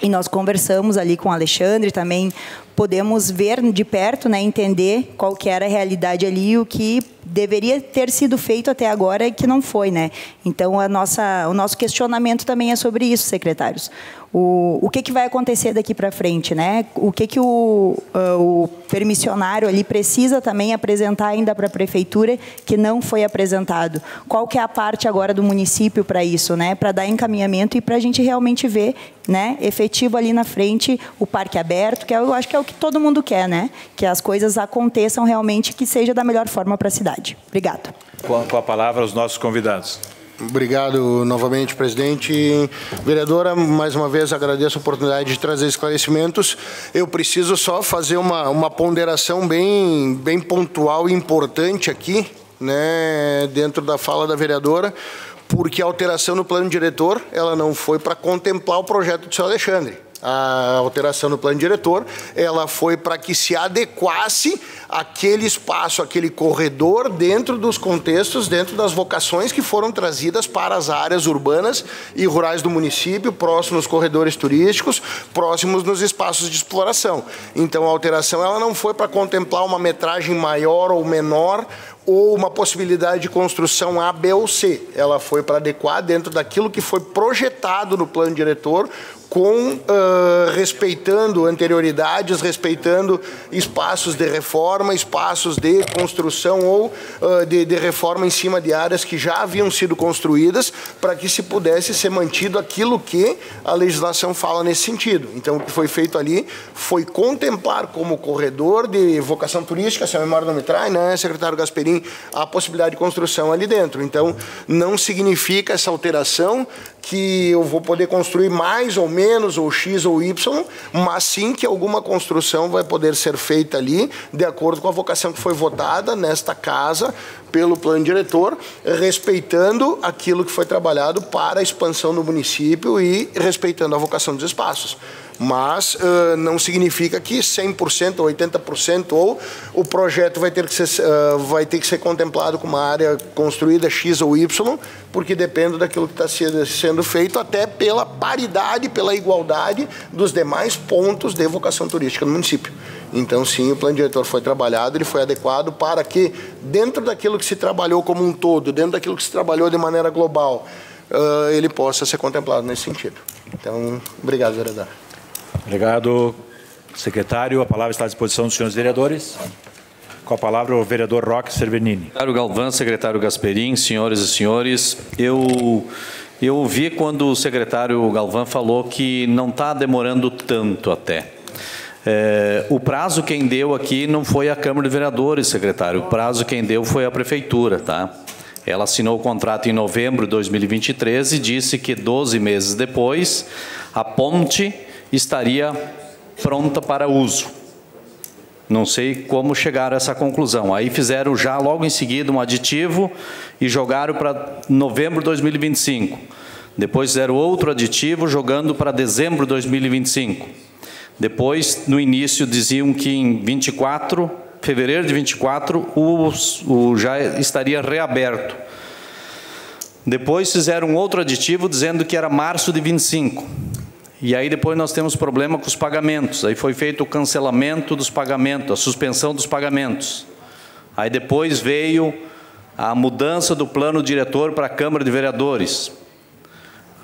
E nós conversamos ali com o Alexandre, também podemos ver de perto, né, entender qual que era a realidade ali e o que deveria ter sido feito até agora e que não foi, né? Então, o nosso questionamento também é sobre isso, secretários. O que vai acontecer daqui para frente, né? O que o permissionário ali precisa também apresentar ainda para a prefeitura que não foi apresentado? Qual que é a parte agora do município para isso, né? Para dar encaminhamento e para a gente realmente ver, né, efetivo ali na frente o parque aberto, que eu acho que é o que todo mundo quer, né? Que as coisas aconteçam realmente, que seja da melhor forma para a cidade. Obrigado. Com a palavra, os nossos convidados. Obrigado novamente, presidente. Vereadora, mais uma vez agradeço a oportunidade de trazer esclarecimentos. Eu preciso só fazer uma ponderação bem pontual e importante aqui, né, dentro da fala da vereadora, porque a alteração no plano diretor, ela não foi para contemplar o projeto do senhor Alexandre. A alteração no plano diretor, ela foi para que se adequasse aquele espaço, aquele corredor dentro dos contextos, dentro das vocações que foram trazidas para as áreas urbanas e rurais do município, próximos aos corredores turísticos, próximos nos espaços de exploração. Então, a alteração, ela não foi para contemplar uma metragem maior ou menor, ou uma possibilidade de construção A, B ou C. Ela foi para adequar dentro daquilo que foi projetado no plano diretor, respeitando anterioridades, respeitando espaços de reforma, espaços de construção ou de reforma em cima de áreas que já haviam sido construídas, para que se pudesse ser mantido aquilo que a legislação fala nesse sentido. Então, o que foi feito ali foi contemplar como corredor de vocação turística, se a memória não me trai, né, secretário Gasperim, a possibilidade de construção ali dentro. Então, não significa essa alteração que eu vou poder construir mais ou menos, ou X ou Y, mas sim que alguma construção vai poder ser feita ali, de acordo com a vocação que foi votada nesta casa, pelo plano diretor, respeitando aquilo que foi trabalhado para a expansão do município e respeitando a vocação dos espaços. Mas não significa que 100% ou 80% ou o projeto vai ter que ser contemplado com uma área construída X ou Y, porque depende daquilo que está sendo feito, até pela paridade, pela igualdade dos demais pontos de vocação turística no município. Então, sim, o plano diretor foi trabalhado, ele foi adequado para que, dentro daquilo que se trabalhou como um todo, dentro daquilo que se trabalhou de maneira global, ele possa ser contemplado nesse sentido. Então, obrigado, vereador. Obrigado, secretário. A palavra está à disposição dos senhores vereadores. Com a palavra, o vereador Roque Cervernini. Secretário Galvão, secretário Gasperim, senhoras e senhores, eu ouvi quando o secretário Galvão falou que não está demorando tanto até. O prazo quem deu aqui não foi a Câmara de Vereadores, secretário. O prazo quem deu foi a Prefeitura, tá? Ela assinou o contrato em novembro de 2023 e disse que 12 meses depois a ponte estaria pronta para uso. Não sei como chegaram a essa conclusão. Aí fizeram já logo em seguida um aditivo e jogaram para novembro de 2025. Depois fizeram outro aditivo jogando para dezembro de 2025. Depois, no início, diziam que em fevereiro de 24, já estaria reaberto. Depois fizeram um outro aditivo dizendo que era março de 25. E aí depois nós temos problema com os pagamentos. Aí foi feito o cancelamento dos pagamentos, a suspensão dos pagamentos. Aí depois veio a mudança do plano diretor para a Câmara de Vereadores.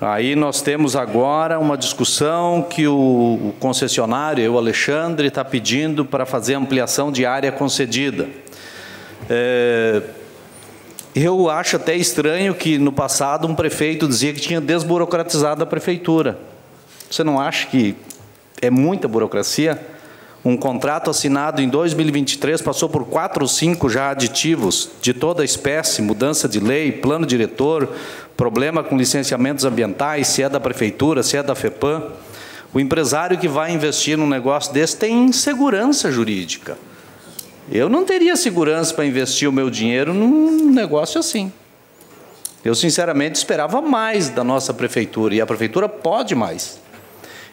Aí nós temos agora uma discussão que o concessionário, o Alexandre, está pedindo para fazer ampliação de área concedida. Eu acho até estranho que no passado um prefeito dizia que tinha desburocratizado a prefeitura. Você não acha que é muita burocracia? Um contrato assinado em 2023 passou por 4 ou 5 já aditivos de toda a espécie, mudança de lei, plano diretor, problema com licenciamentos ambientais, se é da prefeitura, se é da FEPAM. O empresário que vai investir num negócio desse tem insegurança jurídica. Eu não teria segurança para investir o meu dinheiro num negócio assim. Eu, sinceramente, esperava mais da nossa prefeitura, e a prefeitura pode mais.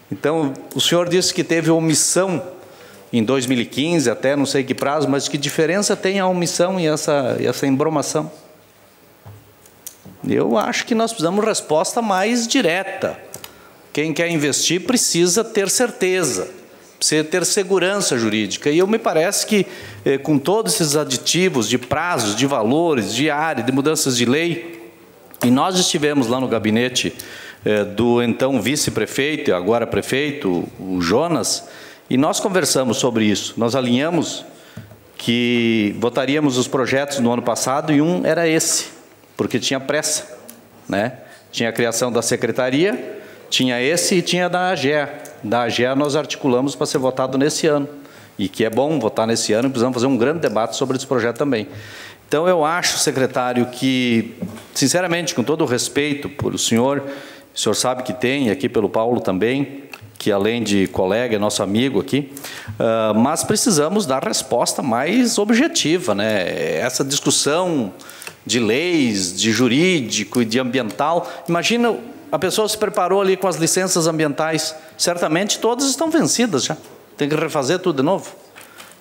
Então, o senhor disse que teve omissão em 2015, até não sei que prazo, mas que diferença tem a omissão e essa embromação? Eu acho que nós precisamos de resposta mais direta. Quem quer investir precisa ter certeza, precisa ter segurança jurídica. E me parece que, com todos esses aditivos de prazos, de valores, de área, de mudanças de lei, e nós estivemos lá no gabinete do então vice-prefeito, agora prefeito, o Jonas, e nós conversamos sobre isso. Nós alinhamos que votaríamos os projetos no ano passado e um era esse, porque tinha pressa, né? Tinha a criação da secretaria, tinha esse e tinha da AGEA. Da AGEA nós articulamos para ser votado nesse ano, e que é bom votar nesse ano, e precisamos fazer um grande debate sobre esse projeto também. Então, eu acho, secretário, que, sinceramente, com todo o respeito por o senhor sabe que tem, aqui pelo Paulo também, que além de colega, é nosso amigo aqui, mas precisamos dar resposta mais objetiva, né? Essa discussão de leis, de jurídico e de ambiental, imagina, a pessoa se preparou ali com as licenças ambientais, certamente todas estão vencidas já, tem que refazer tudo de novo.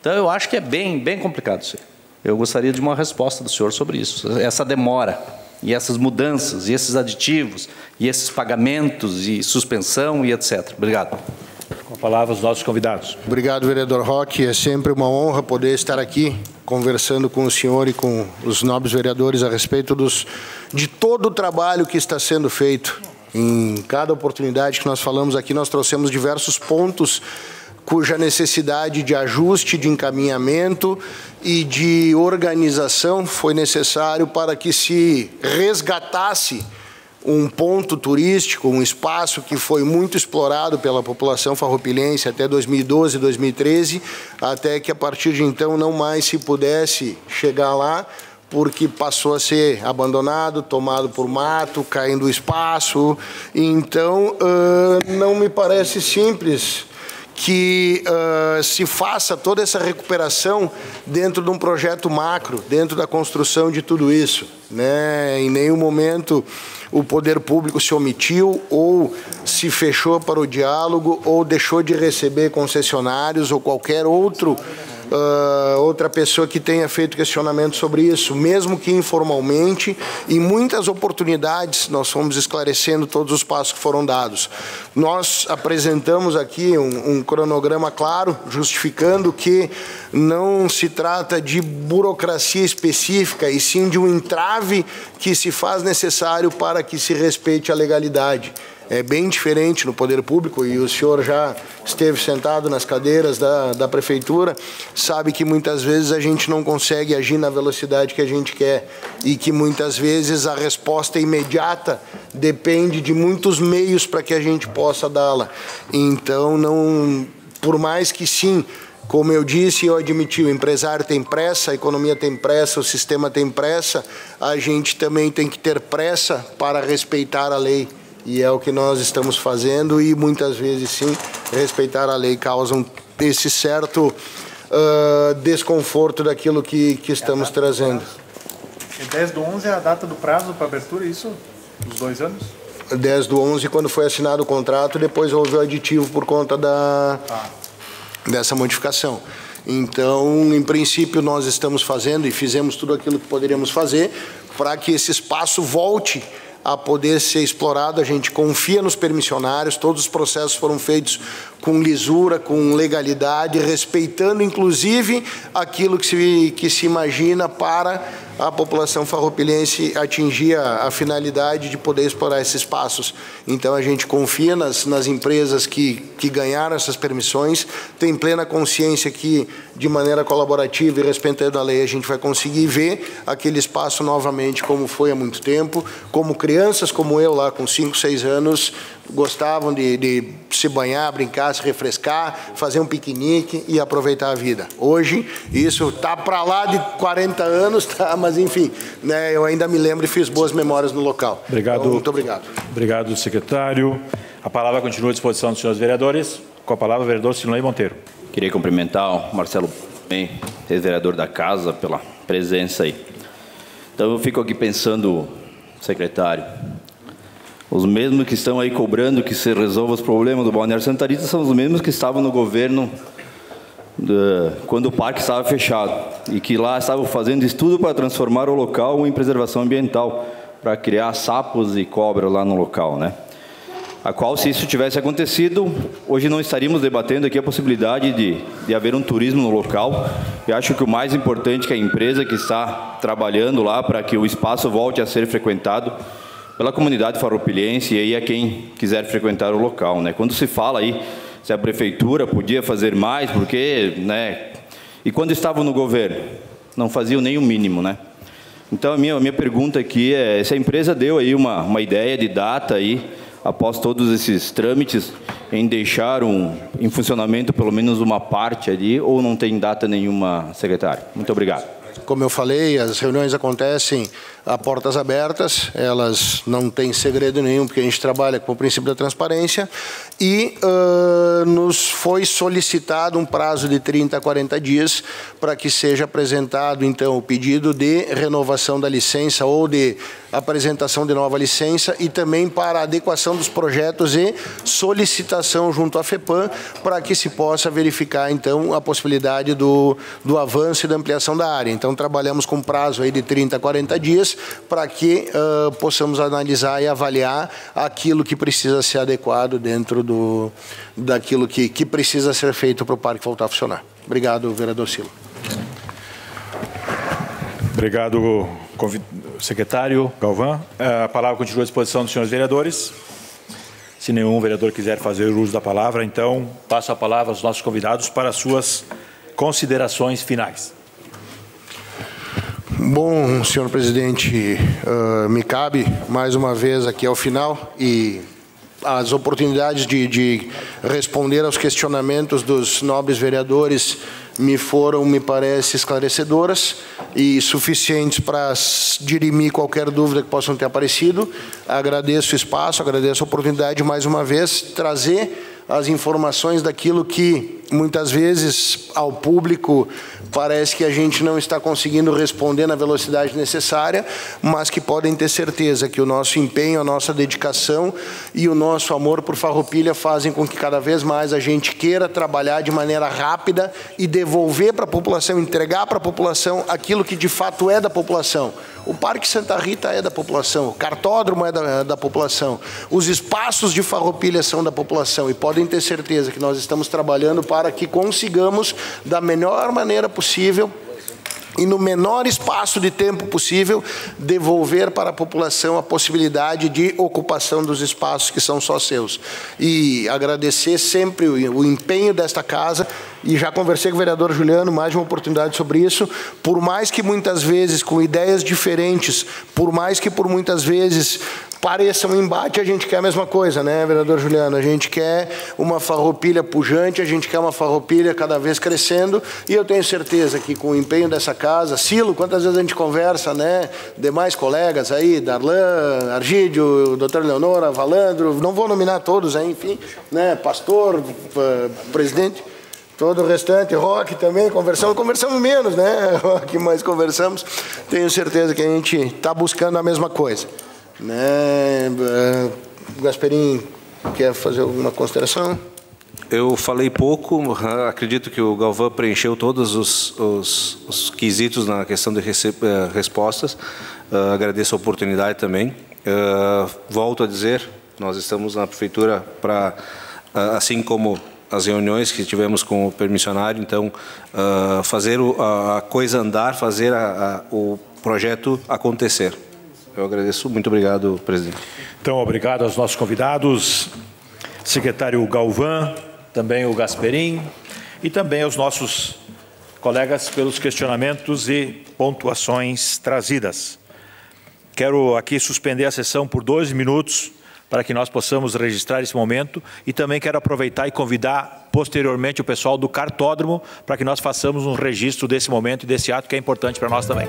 Então, eu acho que é bem complicado isso. Eu gostaria de uma resposta do senhor sobre isso, essa demora, e essas mudanças, e esses aditivos, e esses pagamentos, e suspensão, e etc. Obrigado. Com a palavra os nossos convidados. Obrigado, vereador Roque. É sempre uma honra poder estar aqui conversando com o senhor e com os nobres vereadores a respeito de todo o trabalho que está sendo feito. Em cada oportunidade que nós falamos aqui, nós trouxemos diversos pontos cuja necessidade de ajuste, de encaminhamento e de organização foi necessário para que se resgatasse um ponto turístico, um espaço que foi muito explorado pela população farroupilhense até 2012, 2013, até que a partir de então não mais se pudesse chegar lá, porque passou a ser abandonado, tomado por mato, caindo o espaço. Então, não me parece simples que se faça toda essa recuperação dentro de um projeto macro, dentro da construção de tudo isso, né? Em nenhum momento o poder público se omitiu ou se fechou para o diálogo ou deixou de receber concessionários ou qualquer outra pessoa que tenha feito questionamento sobre isso, mesmo que informalmente. Em muitas oportunidades nós fomos esclarecendo todos os passos que foram dados. Nós apresentamos aqui um cronograma claro, justificando que não se trata de burocracia específica, e sim de um entrave que se faz necessário para que se respeite a legalidade. É bem diferente no poder público, e o senhor já esteve sentado nas cadeiras da prefeitura, sabe que muitas vezes a gente não consegue agir na velocidade que a gente quer, e que muitas vezes a resposta imediata depende de muitos meios para que a gente possa dá-la. Então, por mais que sim, como eu disse e eu admiti, o empresário tem pressa, a economia tem pressa, o sistema tem pressa, a gente também tem que ter pressa para respeitar a lei. E é o que nós estamos fazendo, e muitas vezes, sim, respeitar a lei, causam esse certo desconforto daquilo que estamos trazendo. 10/11 é a data do prazo para abertura, isso? Dos 2 anos? 10/11, quando foi assinado o contrato, depois houve o aditivo por conta dessa modificação. Então, em princípio, nós estamos fazendo e fizemos tudo aquilo que poderíamos fazer para que esse espaço volte a poder ser explorado. A gente confia nos permissionários, todos os processos foram feitos com lisura, com legalidade, respeitando inclusive aquilo que se imagina para a população farroupilhense atingir a finalidade de poder explorar esses espaços. Então a gente confia nas empresas que ganharam essas permissões, tem plena consciência que de maneira colaborativa e respeitando a lei a gente vai conseguir ver aquele espaço novamente como foi há muito tempo, como crianças como eu lá com 5, 6 anos gostavam de se banhar, brincar, se refrescar, fazer um piquenique e aproveitar a vida. Hoje, isso está para lá de 40 anos, tá? Mas enfim, né, eu ainda me lembro e fiz boas memórias no local. Obrigado. Então, muito obrigado. Obrigado, secretário. A palavra continua à disposição dos senhores vereadores. Com a palavra, o vereador Silnei Monteiro. Queria cumprimentar o Marcelo, ex-vereador da Casa, pela presença aí. Então, eu fico aqui pensando, secretário, os mesmos que estão aí cobrando que se resolva os problemas do Balneário Santa Rita são os mesmos que estavam no governo quando o parque estava fechado e que lá estavam fazendo estudo para transformar o local em preservação ambiental, para criar sapos e cobras lá no local, né? A qual, se isso tivesse acontecido, hoje não estaríamos debatendo aqui a possibilidade de haver um turismo no local. Eu acho que o mais importante é que a empresa que está trabalhando lá para que o espaço volte a ser frequentado pela comunidade farroupilhense e aí a quem quiser frequentar o local, né? Quando se fala aí se a prefeitura podia fazer mais, porque, né? E quando estavam no governo, não faziam nem o mínimo, né? Então a minha pergunta aqui é se a empresa deu aí uma ideia de data aí, após todos esses trâmites, em deixar em funcionamento pelo menos uma parte ali, ou não tem data nenhuma, secretário? Muito obrigado. Como eu falei, as reuniões acontecem a portas abertas, elas não têm segredo nenhum, porque a gente trabalha com o princípio da transparência, e nos foi solicitado um prazo de 30 a 40 dias para que seja apresentado, então, o pedido de renovação da licença ou de apresentação de nova licença e também para a adequação dos projetos e solicitação junto à FEPAM para que se possa verificar, então, a possibilidade do avanço e da ampliação da área. Então, trabalhamos com prazo aí de 30 a 40 dias para que possamos analisar e avaliar aquilo que precisa ser adequado dentro daquilo que precisa ser feito para o parque voltar a funcionar. Obrigado, vereador Silva. Obrigado, secretário Galvão. A palavra continua à disposição dos senhores vereadores. Se nenhum vereador quiser fazer uso da palavra, então passo a palavra aos nossos convidados para as suas considerações finais. Bom, senhor presidente, me cabe mais uma vez aqui ao final e as oportunidades de responder aos questionamentos dos nobres vereadores me parece, esclarecedoras e suficientes para dirimir qualquer dúvida que possam ter aparecido. Agradeço o espaço, agradeço a oportunidade de mais uma vez trazer as informações daquilo que muitas vezes ao público parece que a gente não está conseguindo responder na velocidade necessária, mas que podem ter certeza que o nosso empenho, a nossa dedicação e o nosso amor por Farroupilha fazem com que cada vez mais a gente queira trabalhar de maneira rápida e devolver para a população, entregar para a população aquilo que de fato é da população. O Parque Santa Rita é da população, o cartódromo é da população, os espaços de Farroupilha são da população e podem ter certeza que nós estamos trabalhando para que consigamos, da melhor maneira possível e no menor espaço de tempo possível, devolver para a população a possibilidade de ocupação dos espaços que são só seus. E agradecer sempre o empenho desta casa, e já conversei com o vereador Juliano, mais de uma oportunidade sobre isso, por mais que muitas vezes com ideias diferentes, por mais que por muitas vezes pareça um embate, a gente quer a mesma coisa, né, vereador Juliano? A gente quer uma Farroupilha pujante, a gente quer uma Farroupilha cada vez crescendo, e eu tenho certeza que com o empenho dessa casa, casa. Silo, quantas vezes a gente conversa, né? Demais colegas aí, Darlan, Argídio, doutor Leonora, Valandro, não vou nominar todos aí, enfim, né? Pastor, presidente, todo o restante, Roque também, conversamos menos, né, Roque, mas conversamos. Tenho certeza que a gente está buscando a mesma coisa, né? Gasperim, quer fazer alguma consideração? Eu falei pouco, acredito que o Galvão preencheu todos os quesitos na questão de respostas. Agradeço a oportunidade também. Volto a dizer, nós estamos na prefeitura para, assim como as reuniões que tivemos com o permissionário, então, fazer a coisa andar, fazer o projeto acontecer. Eu agradeço, muito obrigado, presidente. Então, obrigado aos nossos convidados, secretário Galvão, também o Gasperim e também aos nossos colegas pelos questionamentos e pontuações trazidas. Quero aqui suspender a sessão por 2 minutos para que nós possamos registrar esse momento e também quero aproveitar e convidar posteriormente o pessoal do cartódromo para que nós façamos um registro desse momento e desse ato que é importante para nós também.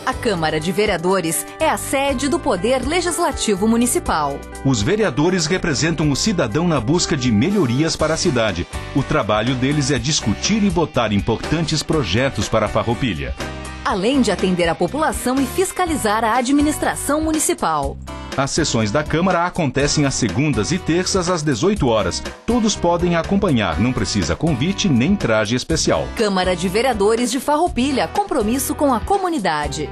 A Câmara de Vereadores é a sede do Poder Legislativo Municipal. Os vereadores representam o cidadão na busca de melhorias para a cidade. O trabalho deles é discutir e votar importantes projetos para a Farroupilha. Além de atender a população e fiscalizar a administração municipal. As sessões da Câmara acontecem às segundas e terças às 18 horas. Todos podem acompanhar, não precisa convite nem traje especial. Câmara de Vereadores de Farroupilha, compromisso com a comunidade.